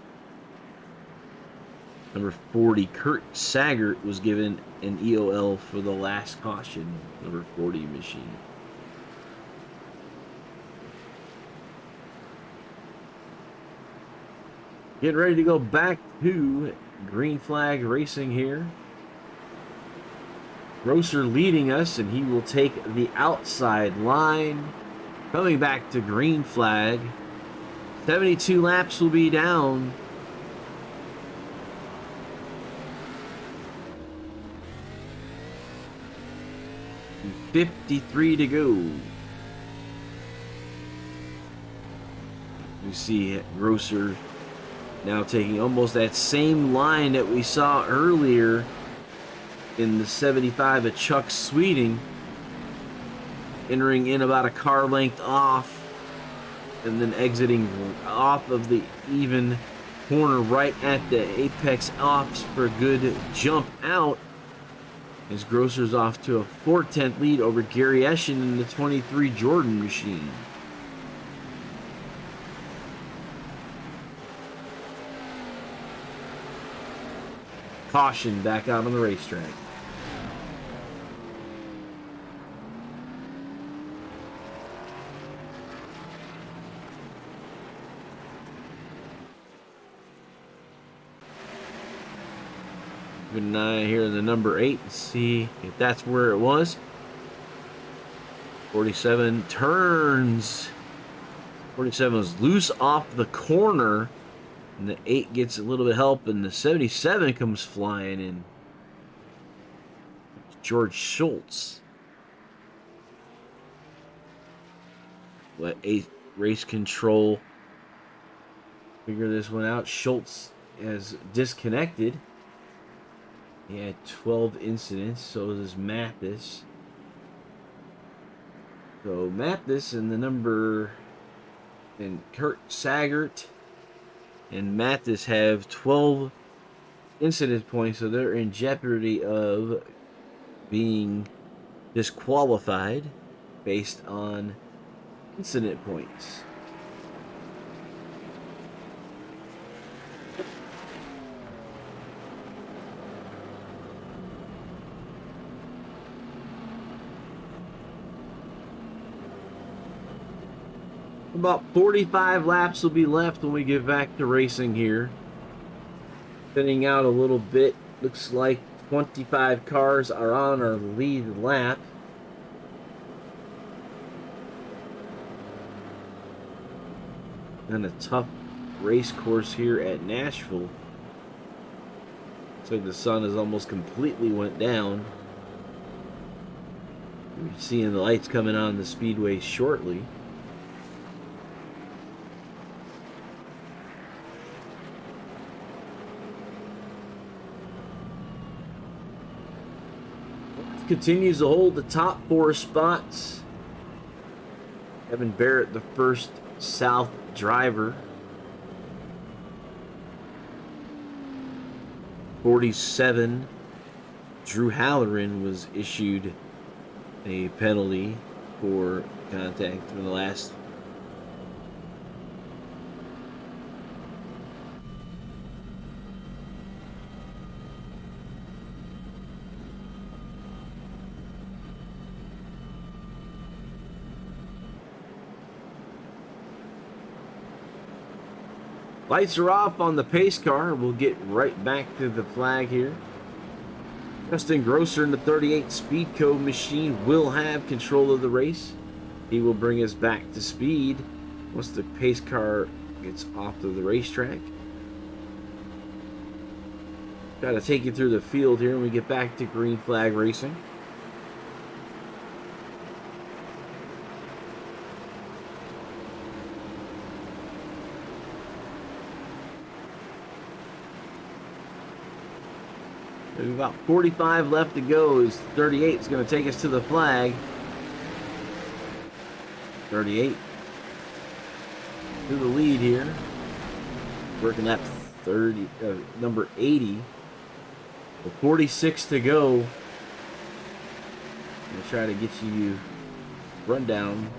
Number 40, Kurt Saggart, was given an EOL for the last caution, number 40 machine. Getting ready to go back to green flag racing here. Grosser leading us, and he will take the outside line. Coming back to green flag. 72 laps will be down. 53 to go. You see Grosser now taking almost that same line that we saw earlier in the 75 of Chuck Sweeting, entering in about a car length off and then exiting off of the even corner right at the apex off for a good jump out. As Grosser's off to a 4/10 lead over Gary Eschen in the 23 Jordan machine. Caution back out on the racetrack. Keep an eye here in the number 8 and see if that's where it was. 47 turns. 47 was loose off the corner, and the 8 gets a little bit of help, and the 77 comes flying in. George Schultz. Let 8 race control figure this one out. Schultz has disconnected. He had 12 incidents, so does Mathis. So Mathis and the number, and Kurt Saggart and Mathis have 12 incident points, so they're in jeopardy of being disqualified based on incident points. About 45 laps will be left when we get back to racing here. Thinning out a little bit. Looks like 25 cars are on our lead lap. And a tough race course here at Nashville. Looks like the sun has almost completely went down. We're seeing the lights coming on the speedway shortly. Continues to hold the top 4 spots. Evan Barrett, the first South driver. 47. Drew Halloran was issued a penalty for contact in the last. Lights are off on the pace car. We'll get right back to the flag here. Justin Grosser in the 38 Speed Code machine will have control of the race. He will bring us back to speed once the pace car gets off of the racetrack. Got to take you through the field here when we get back to green flag racing. There's about 45 left to go. Is 38 is going to take us to the flag. 38 to the lead here. Working that number 80. With 46 to go. I'm going to try to get you rundown.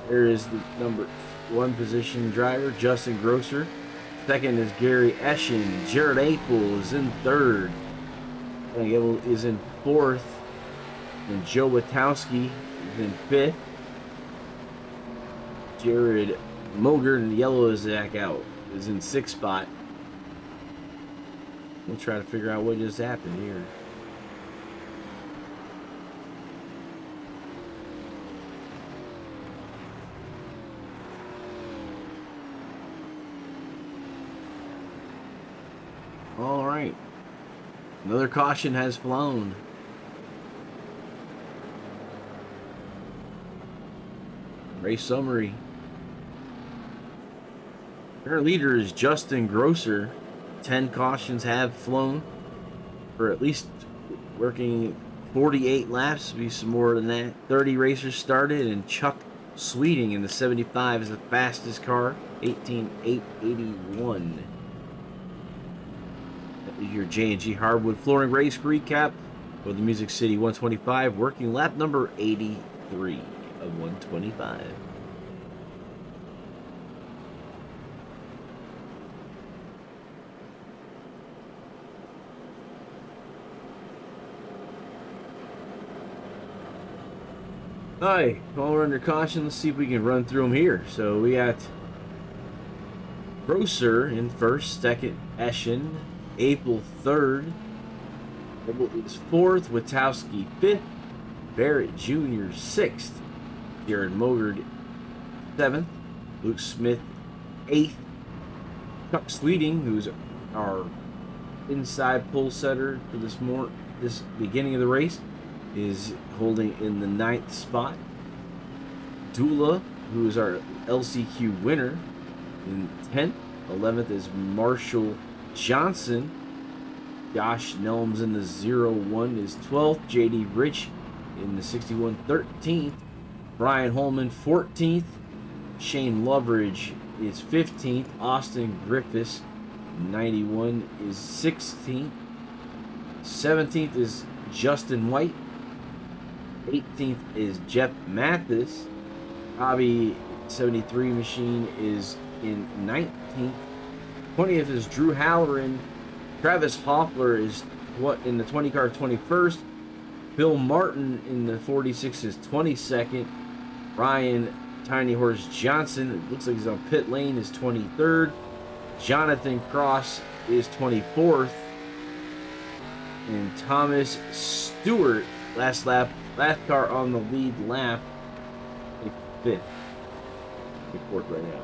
There is the number 1 position driver, Justin Grosser. Second is Gary Eschen. Jared Apel is in 3rd. Is in 4th, and Joe Witowski is in 5th. Jared Mogert in the yellow is back out, is in 6th spot. We'll try to figure out what just happened here. All right. Another caution has flown. Race summary. Our leader is Justin Grosser. 10 cautions have flown for at least working 48 laps. Be some more than that. 30 racers started, and Chuck Sweeting in the 75 is the fastest car. 18,881. Your J&G Hardwood Flooring Race recap for the Music City 125, working lap number 83 of 125. Alright, while we're under caution, let's see if we can run through them here. So we got Grosser in 1st, 2nd, Eschen. Apel 3rd, Rebel is 4th, Witowski 5th, Barrett Jr. 6th, Jared Mogert 7th, Luke Smith 8th, Chuck Sweeting, who's our inside pole setter for this beginning of the race, is holding in the 9th spot. Dula, who is our LCQ winner, in 10th. 11th is Marshall Johnson. Josh Nelms in the 01 is 12th. JD Rich in the 61 13th. Brian Holman 14th. Shane Loveridge is 15th. Austin Griffiths 91 is 16th. 17th is Justin White. 18th is Jeff Mathis. Bobby 73 machine is in 19th. 20th is Drew Halloran. Travis Hoffler is in the 20 car 21st. Bill Martin in the 46 is 22nd. Ryan Tiny Horse Johnson, it looks like he's on pit lane, is 23rd. Jonathan Cross is 24th. And Thomas Stewart, last car on the lead lap, 5th. 4th right now.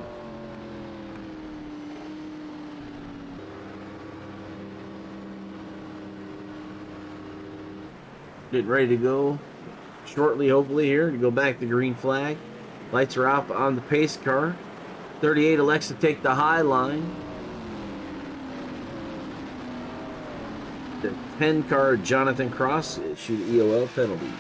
Getting ready to go shortly, hopefully, here to go back to green flag. Lights are off on the pace car. 38 elects to take the high line. The 10 car, Jonathan Cross, issued EOL penalty.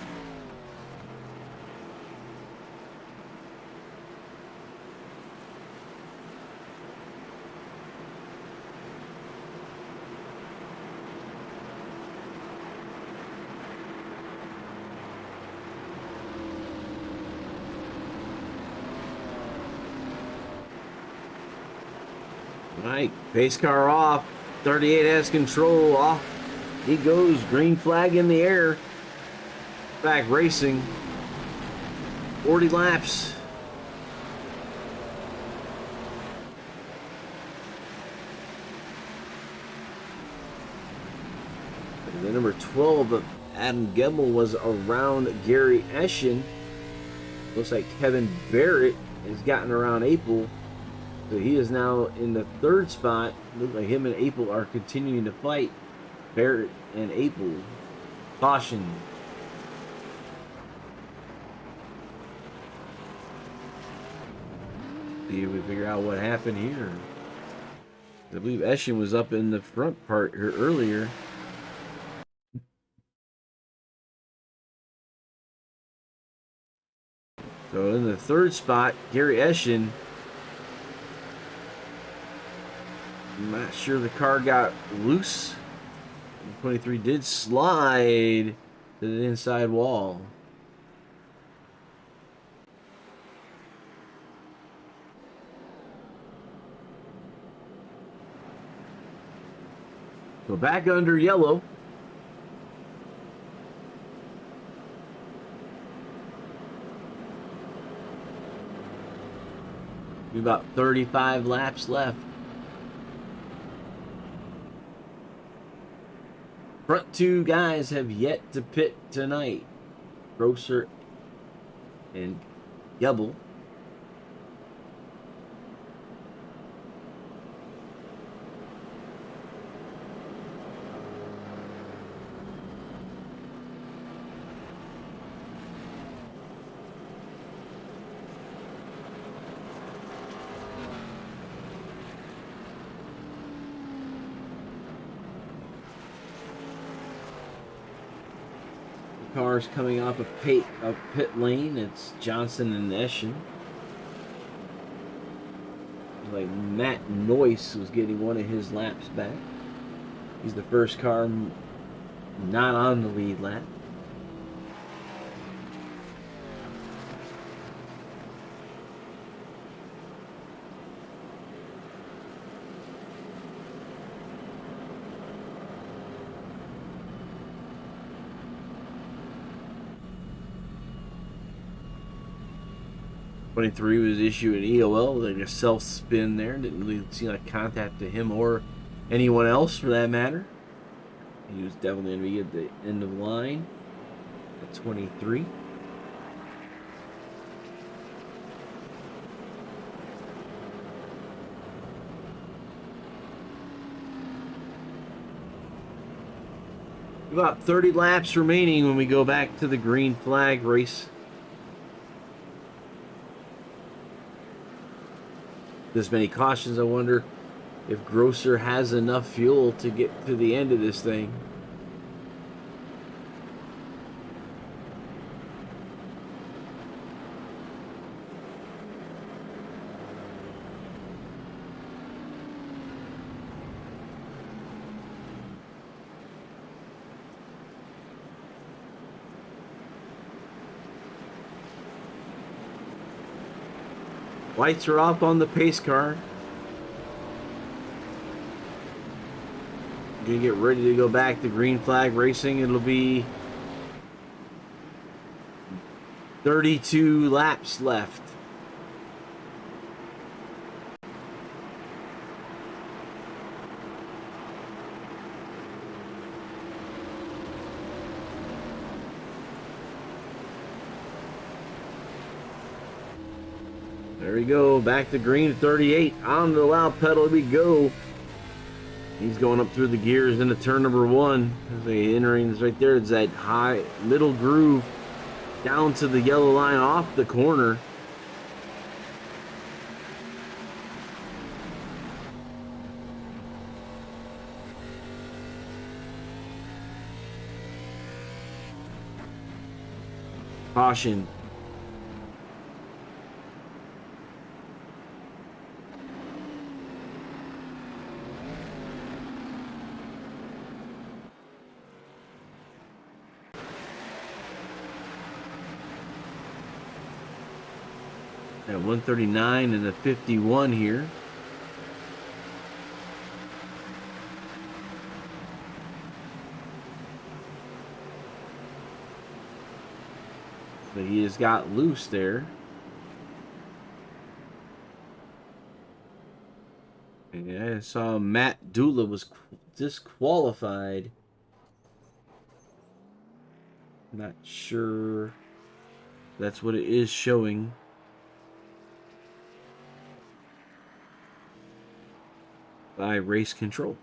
All right, pace car off. 38 has control. Off he goes. Green flag in the air. Back racing. 40 laps. And the number 12 of Adam Gemmel was around Gary Eschen. Looks like Kevin Barrett has gotten around April. So he is now in the 3rd spot. Looks like him and April are continuing to fight. Barrett and April. Caution. See if we figure out what happened here. I believe Eschen was up in the front part here earlier. So in the 3rd spot, Gary Eschen. I'm not sure the car got loose. 23 did slide to the inside wall. So back under yellow. We've about 35 laps left. Front 2 guys have yet to pit tonight. Grosser and Gebel. Cars coming off a pit lane. It's Johnson and Eschen. Like Matt Noyce was getting one of his laps back. He's the first car not on the lead lap. '23 was issued an EOL, like a self spin there. Didn't really seem like contact to him or anyone else for that matter. He was definitely going to be at the end of the line at 23. About 30 laps remaining when we go back to the green flag race. This many cautions, I wonder if Grosser has enough fuel to get to the end of this thing. Lights are off on the pace car. Gonna get ready to go back to green flag racing. It'll be 32 laps left. There we go. Back to green 38. On the loud pedal we go. He's going up through the gears into turn number 1. As they entering right there, it's that high middle groove down to the yellow line off the corner. Caution. At 139 and a 51 here. So he has got loose there. And I saw Matt Dula was disqualified. Not sure that's what it is showing. By race control.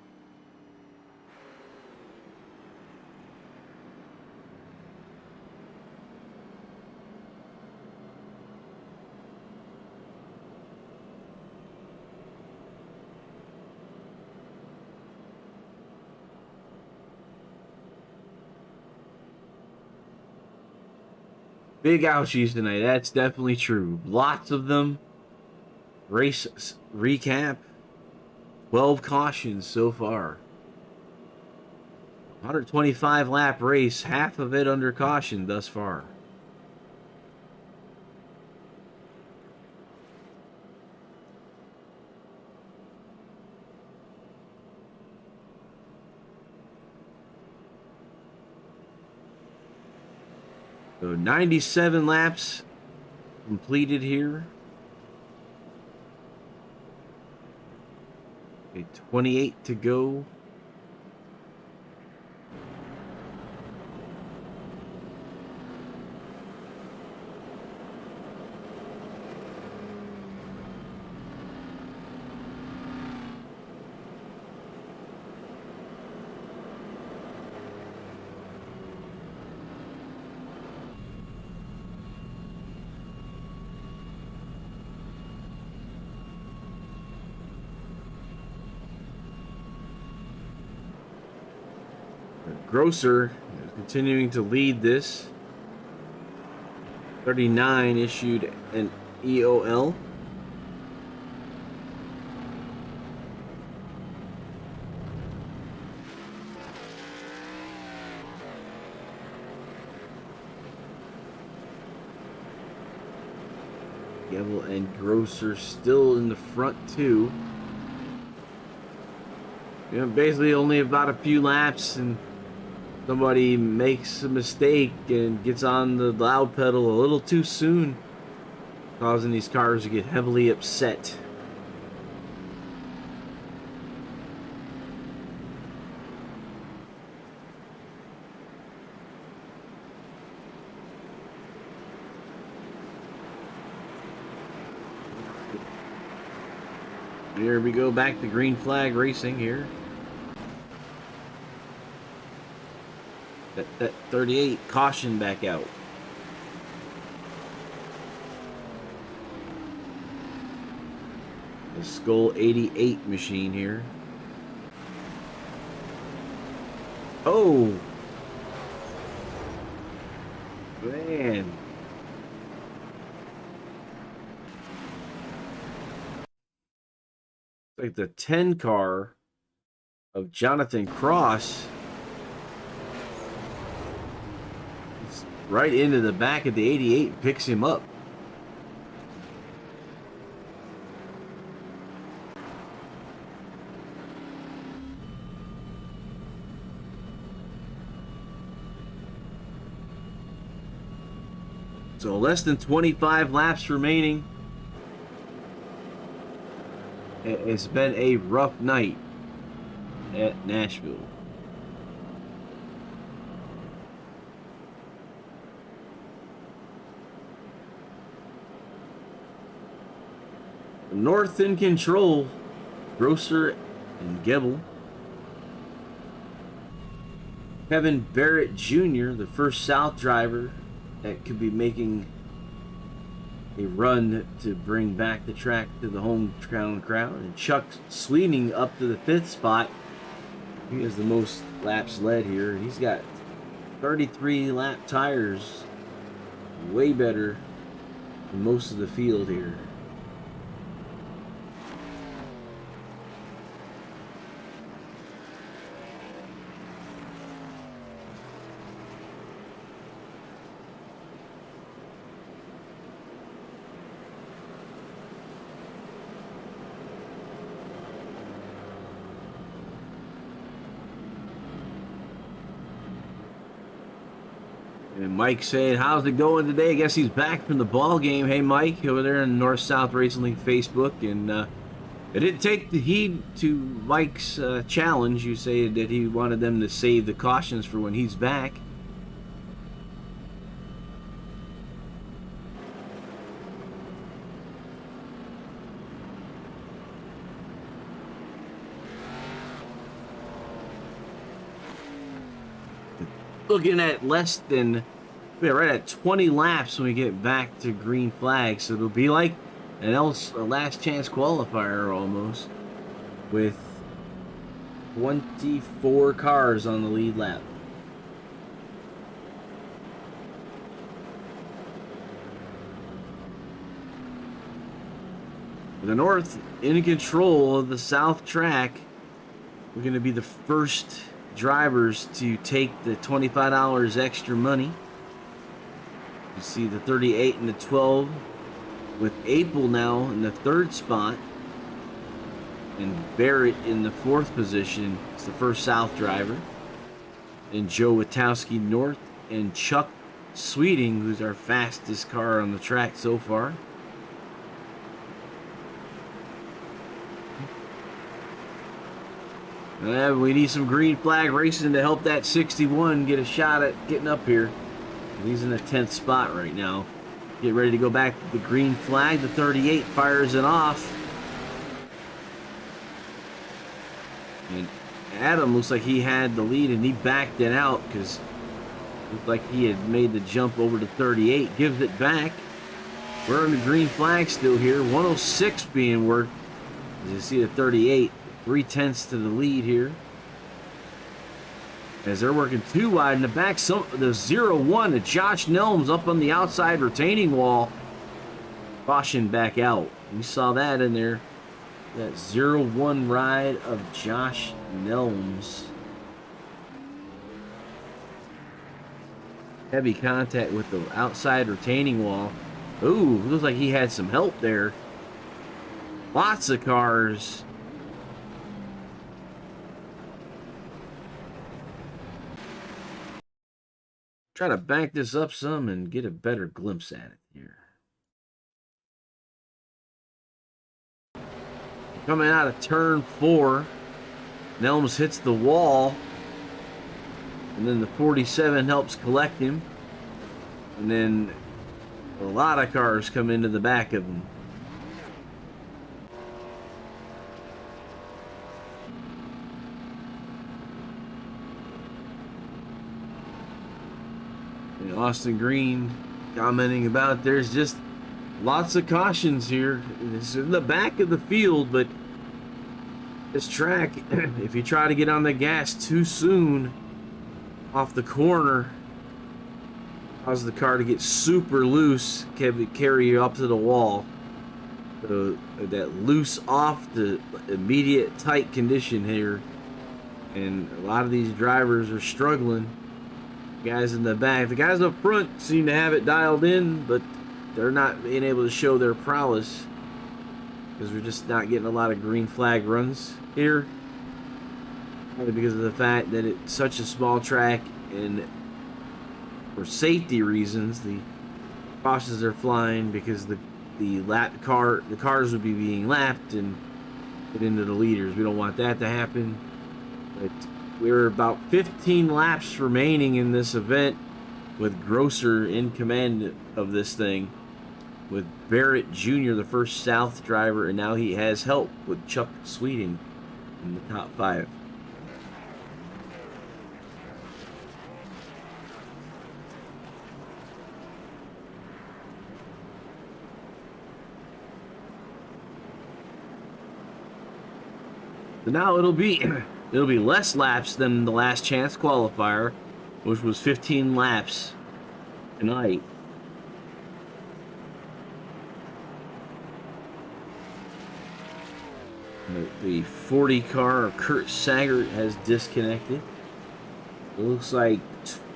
Big ouchies tonight. That's definitely true. Lots of them. Race recap. 12 cautions so far. 125 lap race. Half of it under caution thus far. So 97 laps completed here. Okay, 28 to go. Grosser is continuing to lead this. 39 issued an EOL. Gebel and Grosser still in the front too. You know, basically only about a few laps and somebody makes a mistake and gets on the loud pedal a little too soon, causing these cars to get heavily upset. Here we go, back to green flag racing here. That 38 caution back out. The Skull 88 machine here. Oh! Man. It's like the 10 car of Jonathan Cross. Right into the back of the 88, picks him up. So less than 25 laps remaining. It's been a rough night at Nashville. North in control. Grosser and Gebel. Kevin Barrett Jr., the first South driver that could be making a run to bring back the track to the hometown crowd. And Chuck Sweeting up to the 5th spot. He has the most laps led here. He's got 33 lap tires. Way better than most of the field here. And Mike saying, how's it going today? I guess he's back from the ball game. Hey, Mike, over there in North-South Racing League Facebook. And it didn't take the heed to Mike's challenge. You say that he wanted them to save the cautions for when he's back. Looking at less than, we're right at 20 laps when we get back to green flag, so it'll be like a last chance qualifier almost, with 24 cars on the lead lap. The North in control of the South track. We're going to be the first drivers to take the $25 extra money. You see the 38 and the 12 with Apel now in the 3rd spot and Barrett in the 4th position. It's the first South driver. And Joe Witowski North and Chuck Sweeting, who's our fastest car on the track so far. We need some green flag racing to help that 61 get a shot at getting up here. He's in the 10th spot right now. Get ready to go back to the green flag. The 38 fires it off. And Adam looks like he had the lead and he backed it out because it looked like he had made the jump over to 38. Gives it back. We're on the green flag still here. 106 being worked. As you see the 38. 3/10 to the lead here. As they're working too wide in the back. The 0-1 to Josh Nelms up on the outside retaining wall. Caution back out. We saw that in there. That 0-1 ride of Josh Nelms. Heavy contact with the outside retaining wall. Ooh, looks like he had some help there. Lots of cars. Try to bank this up some and get a better glimpse at it here. Coming out of turn 4, Nelms hits the wall, and then the 47 helps collect him, and then a lot of cars come into the back of him. Austin Green commenting about there's just lots of cautions here. It's in the back of the field, but this track, if you try to get on the gas too soon off the corner, causes the car to get super loose, can carry you up to the wall. So that loose off the immediate tight condition here, and a lot of these drivers are struggling. Guys in the back, the guys up front seem to have it dialed in, but they're not being able to show their prowess because we're just not getting a lot of green flag runs here. Probably because of the fact that it's such a small track, and for safety reasons, the cautions are flying because the cars would be being lapped and get into the leaders. We don't want that to happen. But we're about 15 laps remaining in this event with Grosser in command of this thing. with Barrett Jr., the first South driver, and now he has help with Chuck Sweeting in the top 5. So now it'll be less laps than the last chance qualifier, which was 15 laps tonight. The 40 car of Kurt Saggart has disconnected. It looks like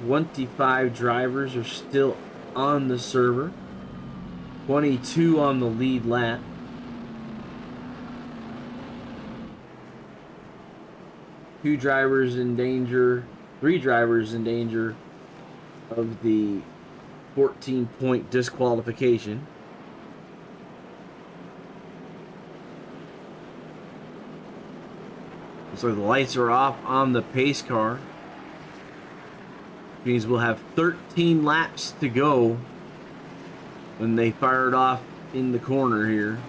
25 drivers are still on the server. 22 on the lead lap. Three drivers in danger of the 14-point disqualification. So the lights are off on the pace car. Which means we'll have 13 laps to go when they fire it off in the corner here.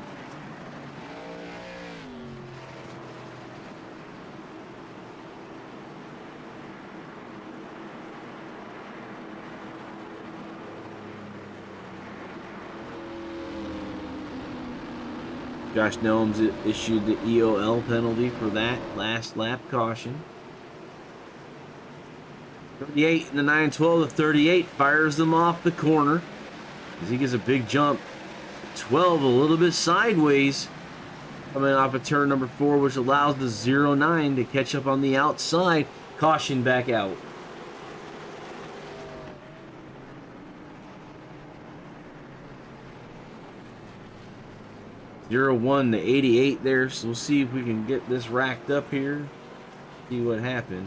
Josh Nelms issued the EOL penalty for that last lap caution. 38 in the 912, the 38 fires them off the corner as he gets a big jump. 12 a little bit sideways coming off of turn number 4, which allows the 09 to catch up on the outside. Caution back out. Zero 01 to 88 there, so we'll see if we can get this racked up here. See what happened.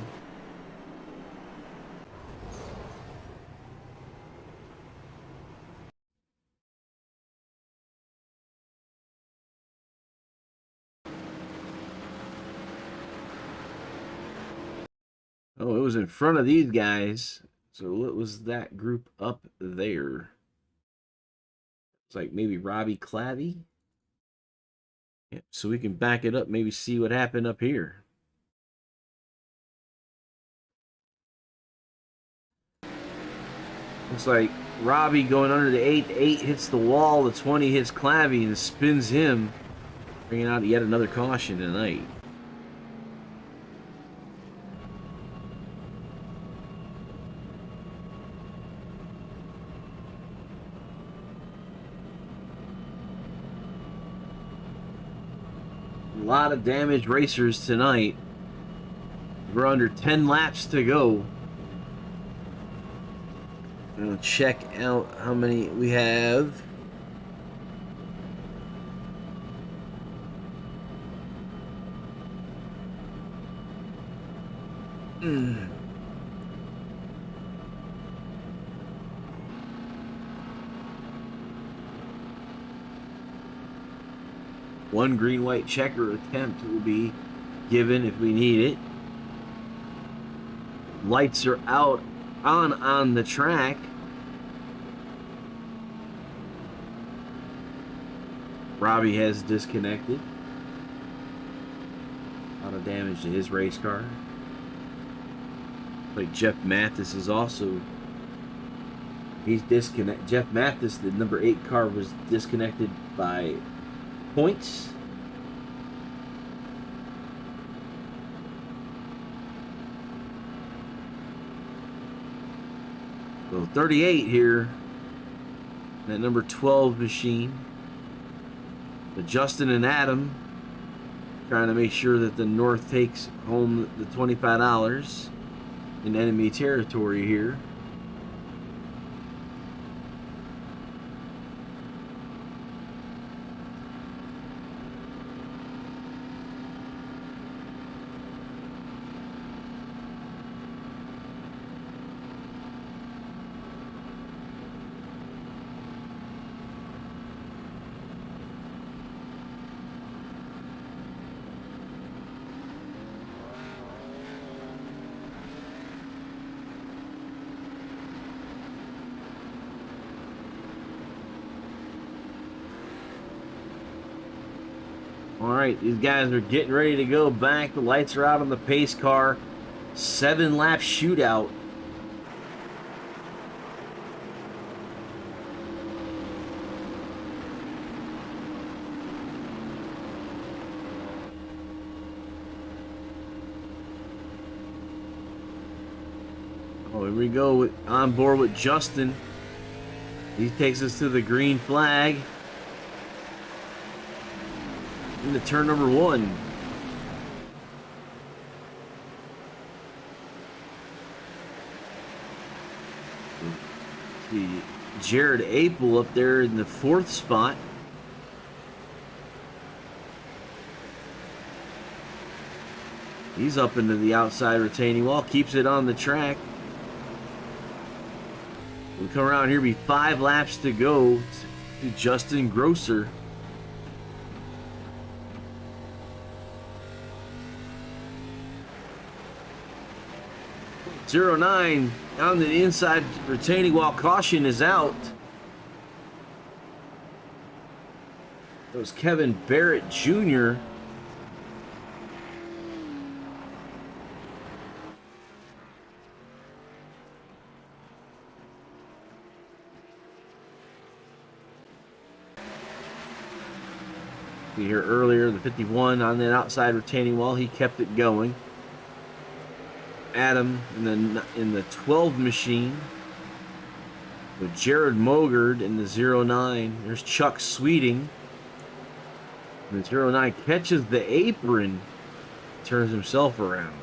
Oh, it was in front of these guys. So what was that group up there? It's like maybe Robbie Clavey. Yeah, so we can back it up, maybe see what happened up here. Looks like Robbie going under the 8. The 8 hits the wall. The 20 hits Clavey and spins him, bringing out yet another caution tonight. A lot of damaged racers tonight. We're under 10 laps to go. I'm gonna check out how many we have. One green-white checker attempt will be given if we need it. Lights are out on the track. Robbie has disconnected. A lot of damage to his race car. Like Jeff Mathis is also, he's disconnected. Jeff Mathis, the number 8 car, was disconnected by points. So 38 here, that number 12 machine. But Justin and Adam trying to make sure that the North takes home the $25 in enemy territory here. All right, these guys are getting ready to go back. The lights are out on the pace car. 7-lap shootout. Oh, here we go on board with Justin. He takes us to the green flag. Into turn number 1. See Jared Apel up there in the 4th spot. He's up into the outside retaining wall, keeps it on the track. We come around here, be 5 laps to go to Justin Grosser. .09 on the inside retaining wall. Caution is out. It was Kevin Barrett Jr. See here earlier, the 51 on that outside retaining wall, he kept it going. Adam in the 12 machine with Jared Mogard in the 09. There's Chuck Sweeting. And the 09 catches the apron, turns himself around.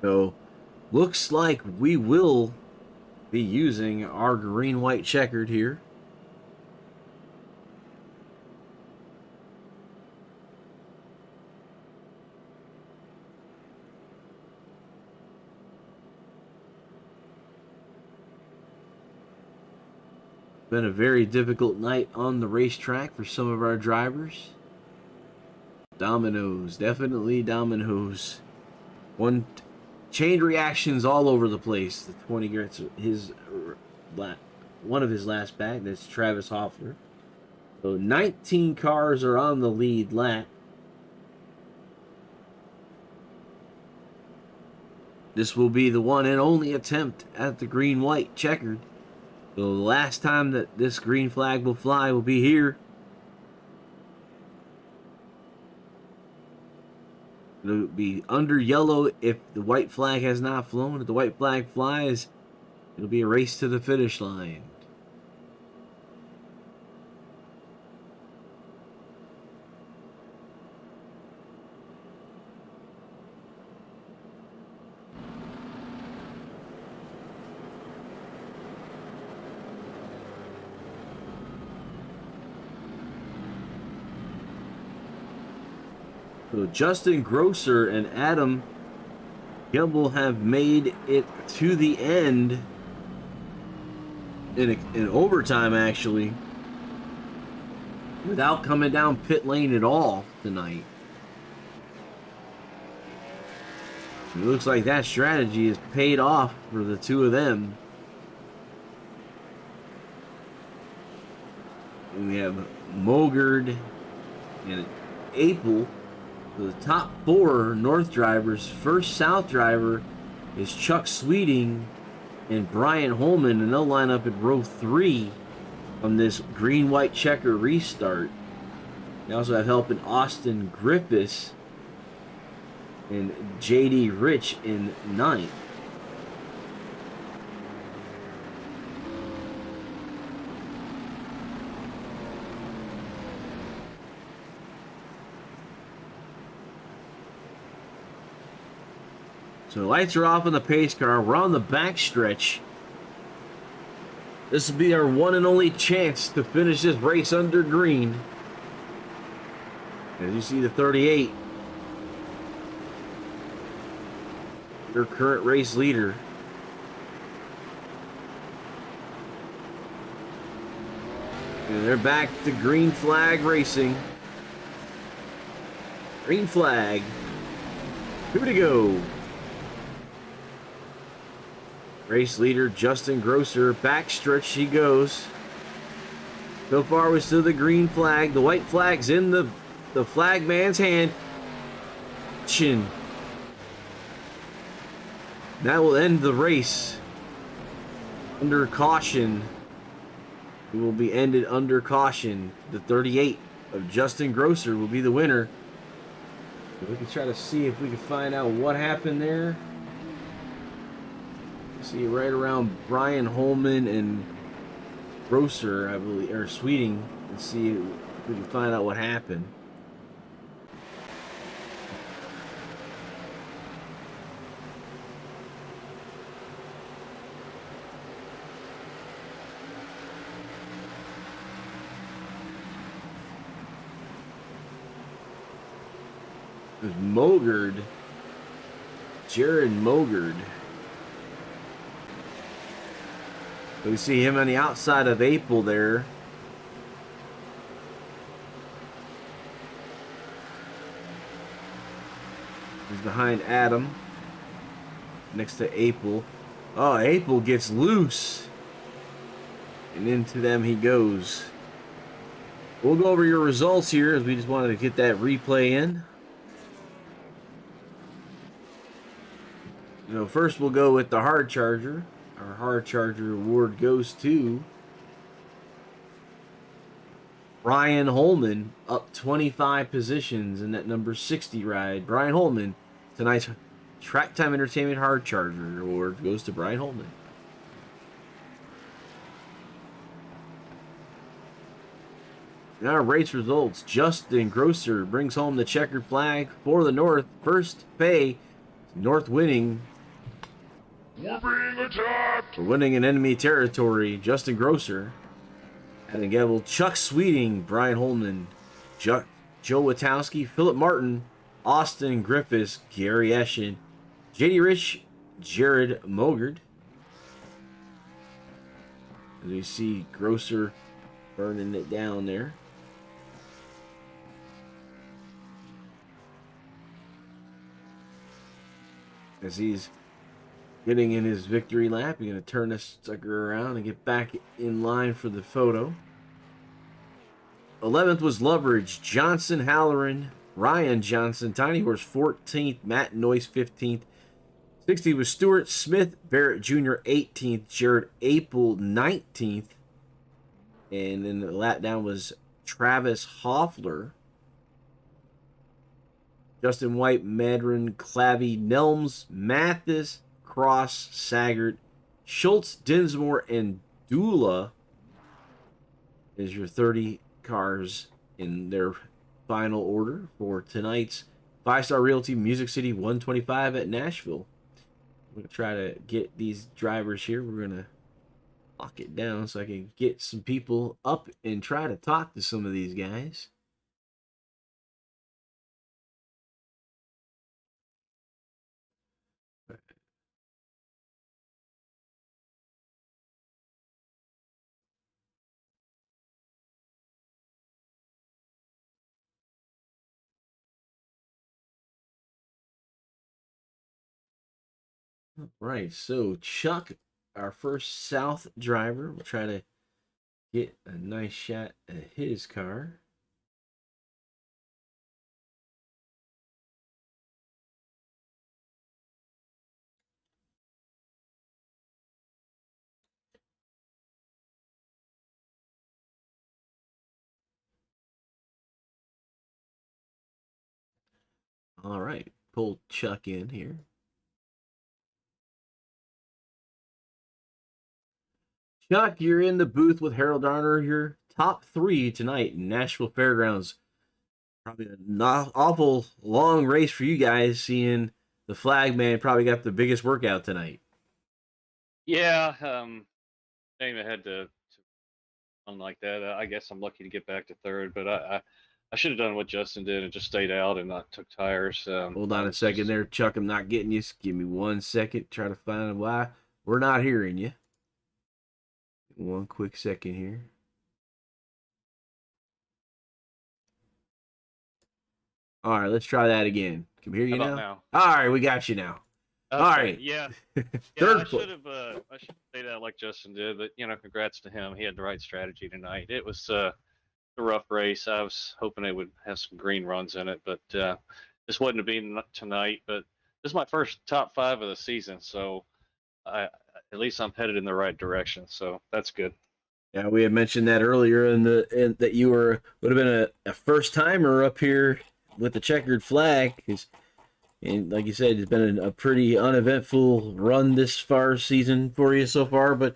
So, looks like we will be using our green-white checkered here. Been a very difficult night on the racetrack for some of our drivers. Dominoes, definitely dominoes. Chain reactions all over the place. The 20 gets one of his last back. That's Travis Hoffler. So 19 cars are on the lead lap. This will be the one and only attempt at the green-white checkered. So the last time that this green flag will fly will be here. It'll be under yellow if the white flag has not flown. If the white flag flies, it'll be a race to the finish line. So Justin Grosser and Adam Gimble have made it to the end in overtime, actually, without coming down pit lane at all tonight. It looks like that strategy has paid off for the two of them. And we have Mogard and Apel. The top 4 North drivers. First South driver is Chuck Sweeting and Brian Holman, and they'll line up in row 3 on this green-white checker restart. They also have help in Austin Griffiths and J.D. Rich in 9th. So the lights are off on the pace car. We're on the back stretch. This will be our one and only chance to finish this race under green. As you see, the 38, your current race leader. And they're back to green flag racing. Green flag. Here we go. Race leader Justin Grosser, backstretch he goes. So far we're still the green flag. The white flag's in the flag man's hand. Chin. That will end the race. Under caution. It will be ended under caution. The 38 of Justin Grosser will be the winner. We can try to see if we can find out what happened there. See right around Brian Holman and Grosser, I believe, or Sweeting, and see if we can find out what happened. It was Mogard, Jared Mogard. We see him on the outside of April there. He's behind Adam. Next to April. Oh, April gets loose. And into them he goes. We'll go over your results here as we just wanted to get that replay in. You know, first we'll go with the hard charger. Our hard charger award goes to Brian Holman, up 25 positions in that number 60 ride. Brian Holman, tonight's Track Time Entertainment hard charger award goes to Brian Holman. Now race results. Justin Grosser brings home the checkered flag for the North. First pay, North winning. We're being attacked! For winning in enemy territory, Justin Grosser. Adam Gebel, Chuck Sweeting, Brian Holman, Joe Witowski, Philip Martin, Austin Griffiths, Gary Eschen, JD Rich, Jared Mogard. As we see Grosser burning it down there. As he's getting in his victory lap, he's going to turn this sucker around and get back in line for the photo. 11th was Loveridge, Johnson Halloran, Ryan Johnson, Tiny Horse 14th, Matt Noyce 15th. 60th was Stuart Smith, Barrett Jr. 18th, Jared Apel 19th. And then the lap down was Travis Hoffler. Justin White, Madron, Clavey, Nelms, Mathis, Cross, Saggart, Schultz, Dinsmore, and Dula is your 30 cars in their final order for tonight's 5-Star Realty Music City 125 at Nashville. I'm going to try to get these drivers here. We're going to lock it down so I can get some people up and try to talk to some of these guys. Right, so Chuck, our first South driver, will try to get a nice shot at his car. All right, pull Chuck in here. Chuck, you're in the booth with Harold Arner. Your top 3 tonight in Nashville Fairgrounds. Probably an awful long race for you guys, seeing the flag man probably got the biggest workout tonight. Yeah, I had to run like that. I guess I'm lucky to get back to third, but I should have done what Justin did and just stayed out and not took tires. Hold on a second there, Chuck. I'm not getting you. Just give me 1 second. Try to find why we're not hearing you. 1 quick second here. All right, let's try that again. Can we hear you How now? about now? All right, we got you now. Okay. All right. Yeah. Yeah. Third I place. should say that like Justin did, but congrats to him. He had the right strategy tonight. It was a rough race. I was hoping it would have some green runs in it, but this wasn't to be tonight. But this is my first top 5 of the season, so at least I'm headed in the right direction. So that's good. Yeah, we had mentioned that earlier that you would have been a first timer up here with the checkered flag. And like you said, it's been a pretty uneventful run this far season for you so far. But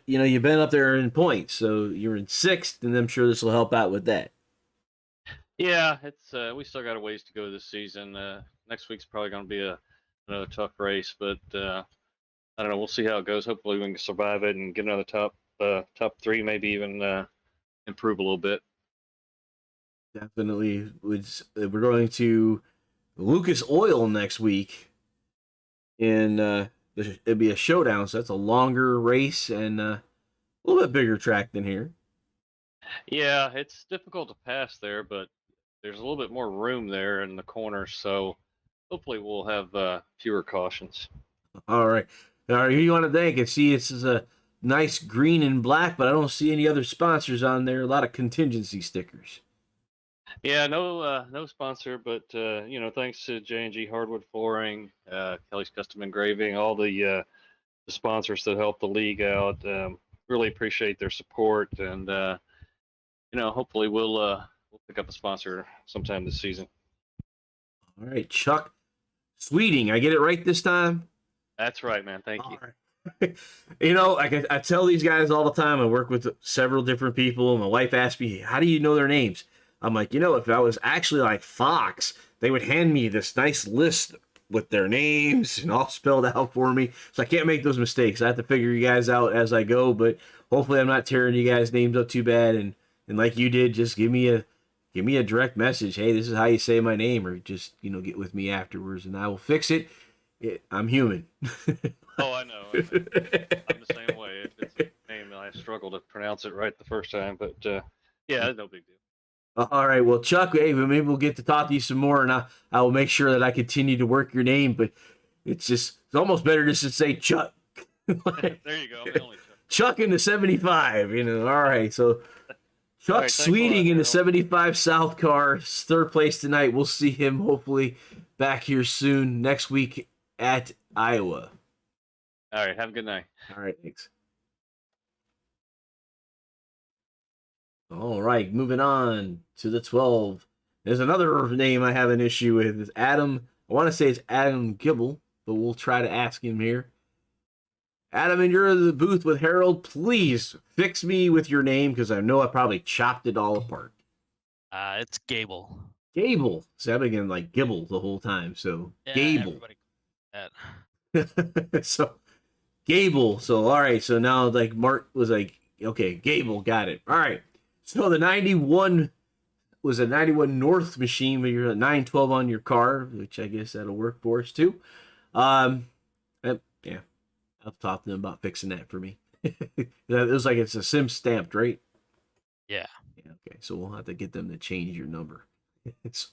you've been up there in points, so you're in 6th, and I'm sure this will help out with that. Yeah, it's we still got a ways to go this season. Next week's probably going to be another tough race, but I don't know. We'll see how it goes. Hopefully, we can survive it and get another top 3, maybe even improve a little bit. Definitely, we're going to Lucas Oil next week, and it'll be a showdown. So that's a longer race and a little bit bigger track than here. Yeah, it's difficult to pass there, but there's a little bit more room there in the corner, so hopefully we'll have fewer cautions. All right. Who do you want to thank? I see this is a nice green and black, but I don't see any other sponsors on there. A lot of contingency stickers. Yeah, no sponsor, but thanks to J&G Hardwood Flooring, Kelly's Custom Engraving, all the sponsors that help the league out. Really appreciate their support, and hopefully we'll pick up a sponsor sometime this season. All right, Chuck Sweeting. I get it right this time? That's right, man. Thank you. Right. I tell these guys all the time. I work with several different people. My wife asked me, how do you know their names? I'm like, if I was actually like Fox, they would hand me this nice list with their names and all spelled out for me. So I can't make those mistakes. I have to figure you guys out as I go, but hopefully I'm not tearing you guys' names up too bad. And like you did, just give me a direct message. Hey, this is how you say my name, or just, get with me afterwards and I will fix it. I'm human. Oh, I know. I'm the same way. If it's a name, I struggle to pronounce it right the first time, but yeah, no big deal. All right, well, Chuck, hey, maybe we'll get to talk to you some more, and I will make sure that I continue to work your name. But it's almost better just to say Chuck. There you go. I'm the only Chuck. Chuck in the 75. All right, so Chuck right, Sweeting in the 75 South car, 3rd place tonight. We'll see him hopefully back here soon next week at Iowa. All right, have a good night. All right, thanks. All right, moving on to the 12. There's another name I have an issue with. It's Adam. I want to say it's Adam Gibble, but we'll try to ask him here. Adam, and you're in the booth with Harold. Please fix me with your name because I know I probably chopped it all apart. It's Gable. Gable. So I've been like Gibble the whole time. So Yeah, Gable. That. So Gable. So all right. So now like Mark was like, okay, Gable, got it. All right. So the 91 was a 91 North machine, but you're at 912 on your car, which I guess that'll work for us too. Yeah, I'll talk to them about fixing that for me. It was like it's a sim stamped, right? Yeah. Okay, so we'll have to get them to change your number.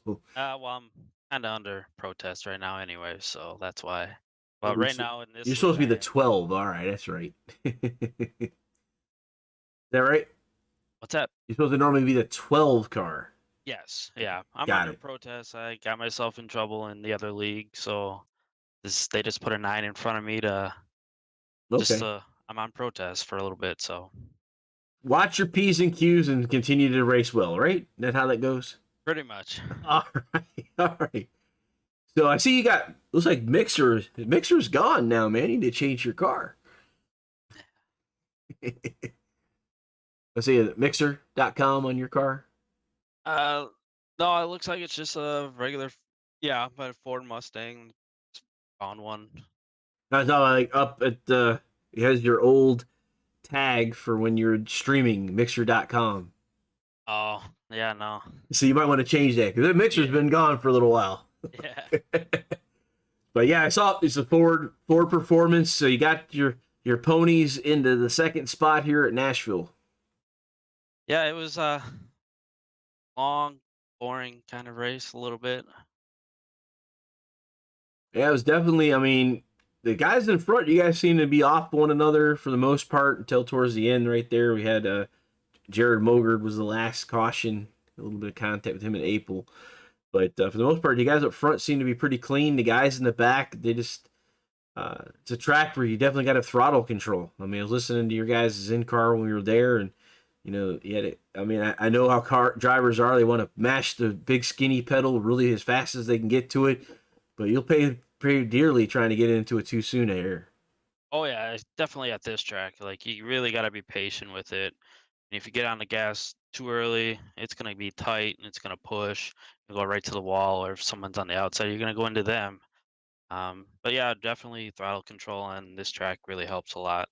Well, I'm kind of under protest right now, anyway, so that's why. But right now in this, you're supposed to be the 12. All right, that's right. Is that right? What's that? You're supposed to normally be the 12 car. Yes. Yeah. I'm Got under it. protest. I got myself in trouble in the other league, so they just put a 9 in front of me to Okay. I'm on protest for a little bit, so. Watch your P's and Q's and continue to race well, right? Is that how that goes? Pretty much. All right. So I see you got, looks like Mixer's gone now, man. You need to change your car. Let's see, mixer.com on your car. No, it looks like it's just a regular, but a Ford Mustang. On one. I was like up at it has your old tag for when you're streaming mixer.com. Oh, yeah, no. So you might want to change that because the Mixer's been gone for a little while. Yeah. But yeah, I saw it's a Ford Performance. So you got your ponies into the 2nd spot here at Nashville. Yeah, it was a long, boring kind of race a little bit. Yeah, it was definitely. I mean, the guys in front, you guys seem to be off one another for the most part until towards the end. Right there, we had Jared Mogard was the last caution. A little bit of contact with him in April, but for the most part, the guys up front seem to be pretty clean. The guys in the back, they just it's a track where you definitely got to throttle control. I mean, I was listening to your guys' in car when we were there, and you know, you had it. I mean, I know how car drivers are. They want to mash the big skinny pedal really as fast as they can get to it, but you'll pay pretty dearly trying to get into it too soon here. Oh yeah, it's definitely at this track. Like you really got to be patient with it. And if you get on the gas too early, it's gonna be tight and it's gonna push and go right to the wall. Or if someone's on the outside, you're gonna go into them. But yeah, definitely throttle control on this track really helps a lot.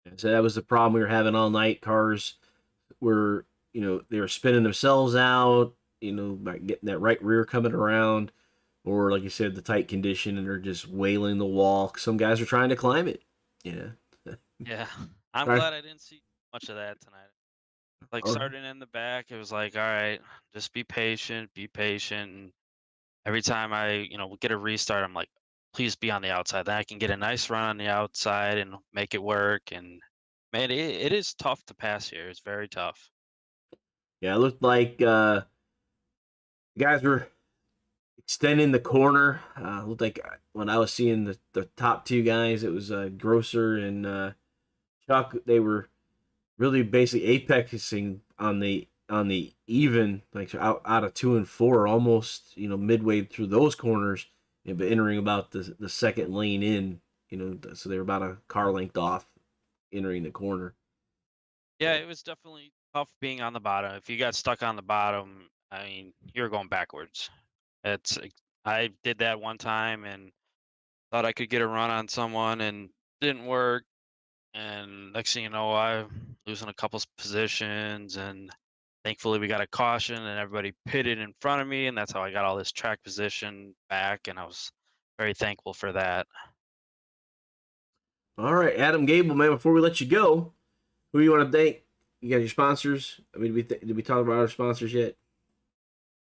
And so that was the problem we were having all night. Cars were, you know, they were spinning themselves out, you know, by getting that right rear coming around, or like you said, the tight condition, and they're just wailing the wall. Some guys are trying to climb it. Yeah. Yeah, I'm Right. glad I didn't see much of that tonight. Like Oh, starting in the back, it was like, all right, just be patient, be patient. And every time I, would get a restart, I'm like, please be on the outside. Then I can get a nice run on the outside and make it work. And man, it is tough to pass here. It's very tough. yeah, it looked like guys were extending the corner. Looked like when I was seeing the top two guys, it was Grosser and Chuck. They were really basically apexing on the even, like out of 2 and 4, almost, you know, midway through those corners, you know, but entering about the second lane in, you know, so they were about a car length off entering the corner. Yeah, it was definitely tough being on the bottom. If you got stuck on the bottom, I mean, you're going backwards. I did that one time and thought I could get a run on someone and didn't work. And next thing you know, I'm losing a couple positions. And thankfully, we got a caution and everybody pitted in front of me. And that's how I got all this track position back. And I was very thankful for that. All right, Adam Gable, man. Before we let you go, who you want to thank? You got your sponsors. I mean, did we talk about our sponsors yet?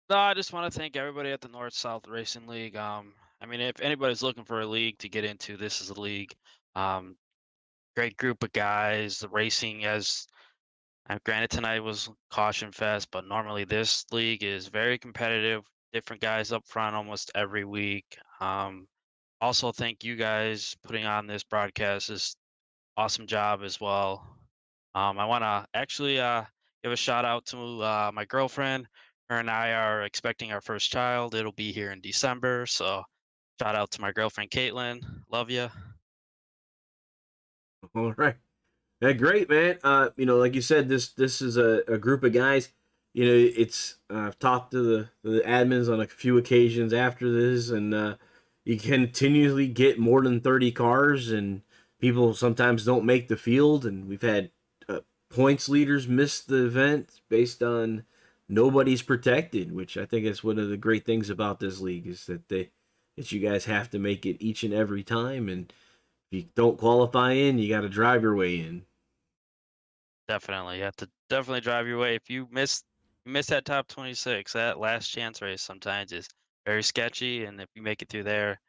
No, I just want to thank everybody at the North South Racing League. I mean, if anybody's looking for a league to get into, this is a league. Um, Great group of guys. The racing, as granted, tonight was caution fest, but normally this league is very competitive. Different guys up front almost every week. Also, thank you guys putting on this broadcast. Is awesome job as well. I want to actually give a shout out to my girlfriend. Her and I are expecting our first child. It'll be here in December. So, shout out to my girlfriend, Caitlin. Love you. All right. Yeah, great, man. You know, like you said, this is a group of guys. You know, it's I've talked to the admins on a few occasions after this, and you continually get more than 30 cars, and people sometimes don't make the field, and we've had points leaders miss the event based on nobody's protected, which I think is one of the great things about this league is that you guys have to make it each and every time, and if you don't qualify in, you got to drive your way in. Definitely. You have to definitely drive your way. If you miss that top 26, that last chance race sometimes is very sketchy. And if you make it through there,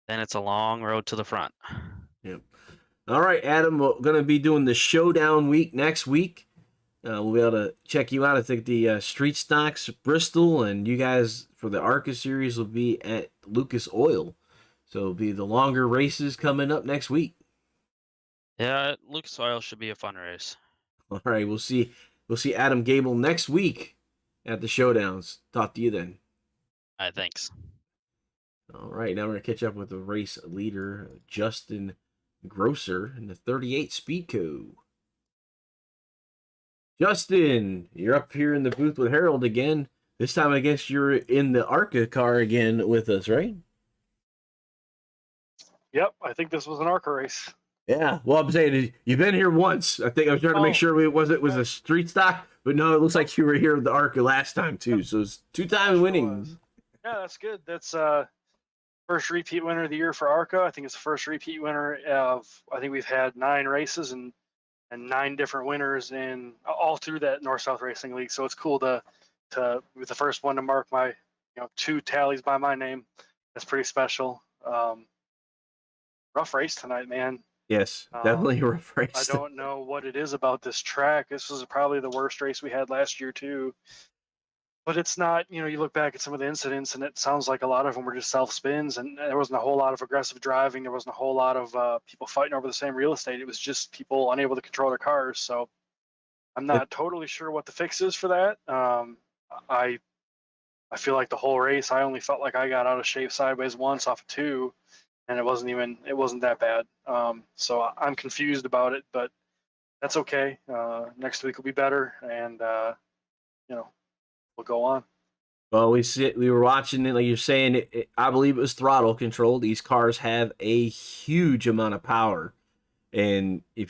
then it's a long road to the front. Yep. All right, Adam, we're going to be doing the showdown week next week. We'll be able to check you out. I think the Street Stocks Bristol, and you guys for the ARCA series will be at Lucas Oil. So it'll be the longer races coming up next week. Yeah, Lucas Oil should be a fun race. All right, we'll see Adam Gable next week at the showdowns. Talk to you then. All right, thanks. All right, now we're gonna catch up with the race leader, Justin Grosser, in the 38 Speedco. Justin, you're up here in the booth with Harold again. This time, I guess you're in the ARCA car again with us, right? Yep, I think this was an ARCA race. Yeah. Well, I'm saying you've been here once. I think I was trying to make sure it was a street stock, but no, it looks like you were here with the ARCA last time too. So it's 2-time winning. Yeah, that's good. That's first repeat winner of the year for ARCA. I think it's the first repeat winner of. I think we've had 9 races and 9 different winners in all through that North South Racing League. So it's cool to be the first one to mark my 2 tallies by my name. That's pretty special. Rough race tonight, man. Yes, definitely a rough race. I don't know what it is about this track. This was probably the worst race we had last year too. But it's not, you look back at some of the incidents and it sounds like a lot of them were just self spins, and there wasn't a whole lot of aggressive driving. There wasn't a whole lot of people fighting over the same real estate. It was just people unable to control their cars. So I'm not totally sure what the fix is for that. I feel like the whole race, I only felt like I got out of shape sideways once off of two, and it wasn't that bad. So I'm confused about it, but that's okay. Next week will be better, and we'll go on. Well, we were watching it, like you're saying. I believe it was throttle control. These cars have a huge amount of power, and if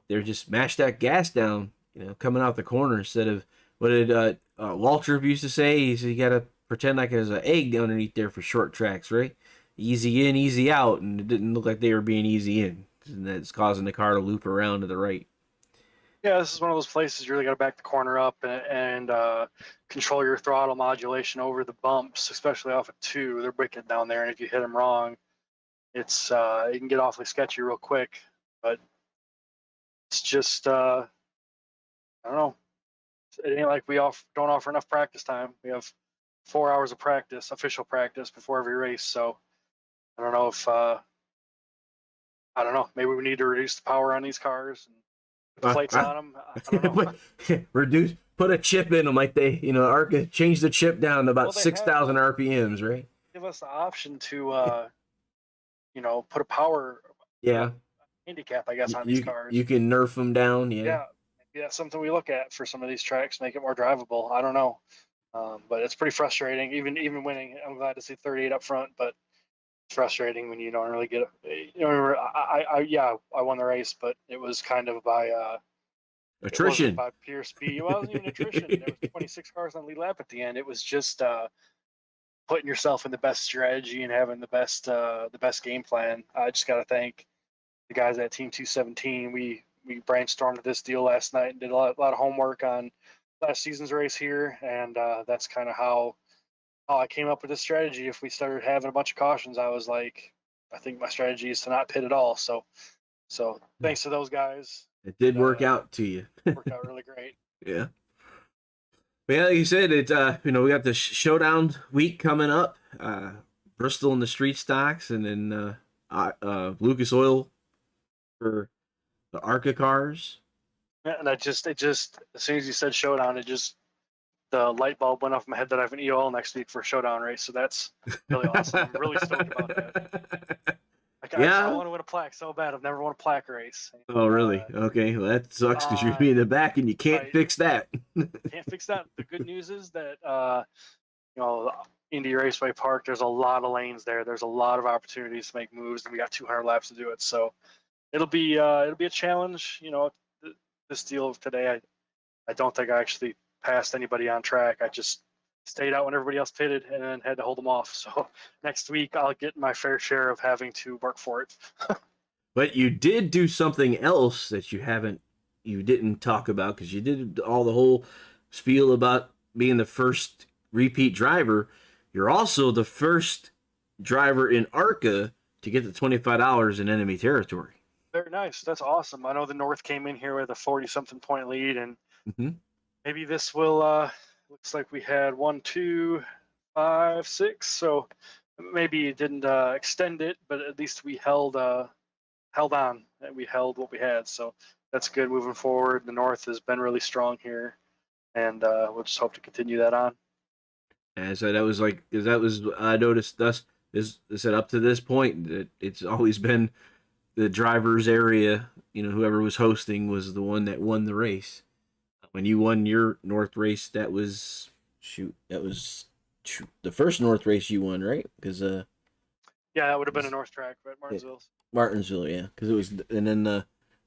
they're just mash that gas down, coming out the corner instead of what did Walter used to say? He said you got to pretend like there's an egg underneath there for short tracks, right? Easy in, easy out, and it didn't look like they were being easy in, and that's causing the car to loop around to the right. Yeah, this is one of those places you really got to back the corner up and control your throttle modulation over the bumps, especially off of two. They're wicked down there, and if you hit them wrong, it can get awfully sketchy real quick. But it's just I don't know. It ain't like we don't offer enough practice time. We have 4 hours of practice, official practice, before every race. So I don't know if I don't know. Maybe we need to reduce the power on these cars and put the plates on them. I don't know. Put a chip in them like they, ARCA changed the chip down to about 6,000 RPMs, right? Give us the option to, put a power handicap, I guess, on these cars. You can nerf them down, yeah. Yeah, maybe that's something we look at for some of these tracks, make it more drivable. I don't know, but it's pretty frustrating. Even winning, I'm glad to see 38 up front, but it's frustrating when you don't really get it. I won the race, but it was kind of by attrition, by pure speed. It wasn't even attrition. There was 26 cars on the lead lap at the end. It was just putting yourself in the best strategy and having the best game plan. I just got to thank the guys at Team 217. We brainstormed this deal last night and did a lot of homework on last season's race here, and that's kind of how I came up with this strategy. If we started having a bunch of cautions, I was like, I think my strategy is to not pit at all. So thanks to those guys. It did work out to you. Worked out really great. Yeah. But yeah, like you said, we got the showdown week coming up. Bristol in the street stocks, and then Lucas Oil for the ARCA cars. Yeah, and it just as soon as you said showdown, the light bulb went off my head that I have an EOL next week for a showdown race. So that's really awesome. I'm really stoked about that. I want to win a plaque so bad. I've never won a plaque race. Oh, really? Okay. Well, that sucks because you're in the back and you can't fix that. Can't fix that. The good news is that, Indy Raceway Park, there's a lot of lanes there. There's a lot of opportunities to make moves, and we got 200 laps to do it. So it'll be a challenge. This deal of today, I don't think I actually passed anybody on track. I just stayed out when everybody else pitted and then had to hold them off. So next week I'll get my fair share of having to work for it. But you did do something else that you didn't talk about, because you did the whole spiel about being the first repeat driver. You're also the first driver in ARCA to get the $25 in enemy territory. Very nice. That's awesome. I know the North came in here with a 40-something point lead, and maybe this will looks like we had 1, 2, 5, 6. So maybe it didn't extend it, but at least we held on and we held what we had. So that's good moving forward. The North has been really strong here, and we'll just hope to continue that on. And so I noticed said up to this point that it's always been the driver's area. Whoever was hosting was the one that won the race. When you won your North race, that was the first North race you won, right? Because yeah, that would have been a North track, but Martinsville. Yeah, Martinsville, yeah, because it was, and then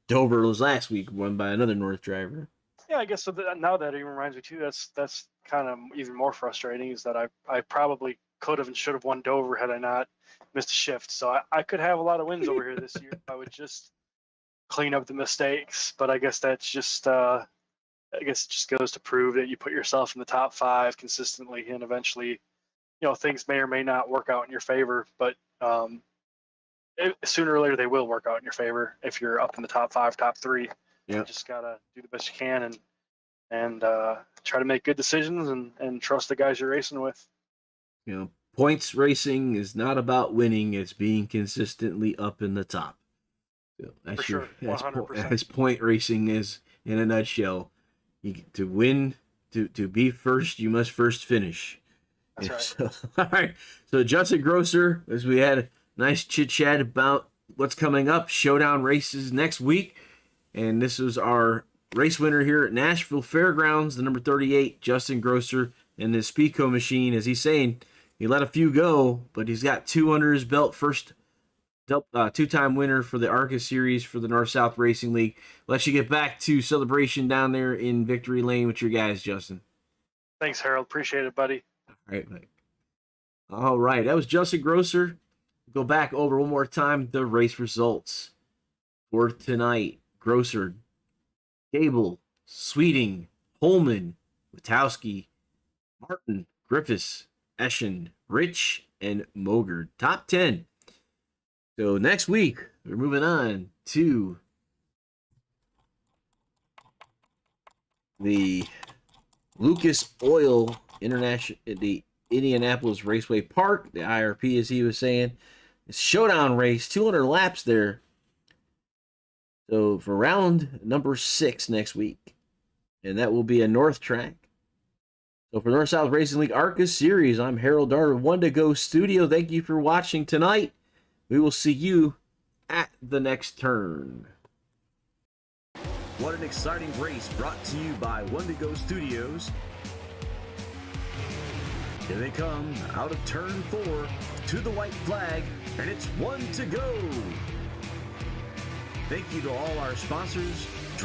Dover was last week, won by another North driver. Yeah, I guess so. Now that even reminds me too. That's kind of even more frustrating. Is that I probably could have and should have won Dover had I not missed a shift. So I could have a lot of wins over here this year if I would just clean up the mistakes. But I guess that's just. I guess it just goes to prove that you put yourself in the top 5 consistently, and eventually things may or may not work out in your favor, but sooner or later they will work out in your favor if you're up in the top 5, top 3. Yeah. You just gotta do the best you can and try to make good decisions and trust the guys you're racing with. Points racing is not about winning; it's being consistently up in the top. That's For sure, 100%. That's point racing is in a nutshell. To win, to be first, you must first finish. That's right. So, all right. So Justin Grosser, as we had a nice chit chat about what's coming up, showdown races next week, and this was our race winner here at Nashville Fairgrounds, the number 38, Justin Grosser, and his Speedco machine. As he's saying, he let a few go, but he's got 2 under his belt. First 2-time winner for the ARCA series for the North-South Racing League. Let you get back to celebration down there in Victory Lane with your guys, Justin. Thanks, Harold. Appreciate it, buddy. All right, mate. All right, that was Justin Grosser. Go back over one more time the race results for tonight. Grosser, Gable, Sweeting, Holman, Witowski, Martin, Griffiths, Eschen, Rich, and Mogard. Top 10. So next week, we're moving on to the Lucas Oil International, the Indianapolis Raceway Park, the IRP, as he was saying. It's showdown race, 200 laps there. So for round number 6 next week, and that will be a North track. So for North-South Racing League ARCA Series, I'm Harold Darter, One to Go Studio. Thank you for watching tonight. We will see you at the next turn. What an exciting race brought to you by One to Go Studios. Here they come out of turn 4 to the white flag, and it's 1 to go. Thank you to all our sponsors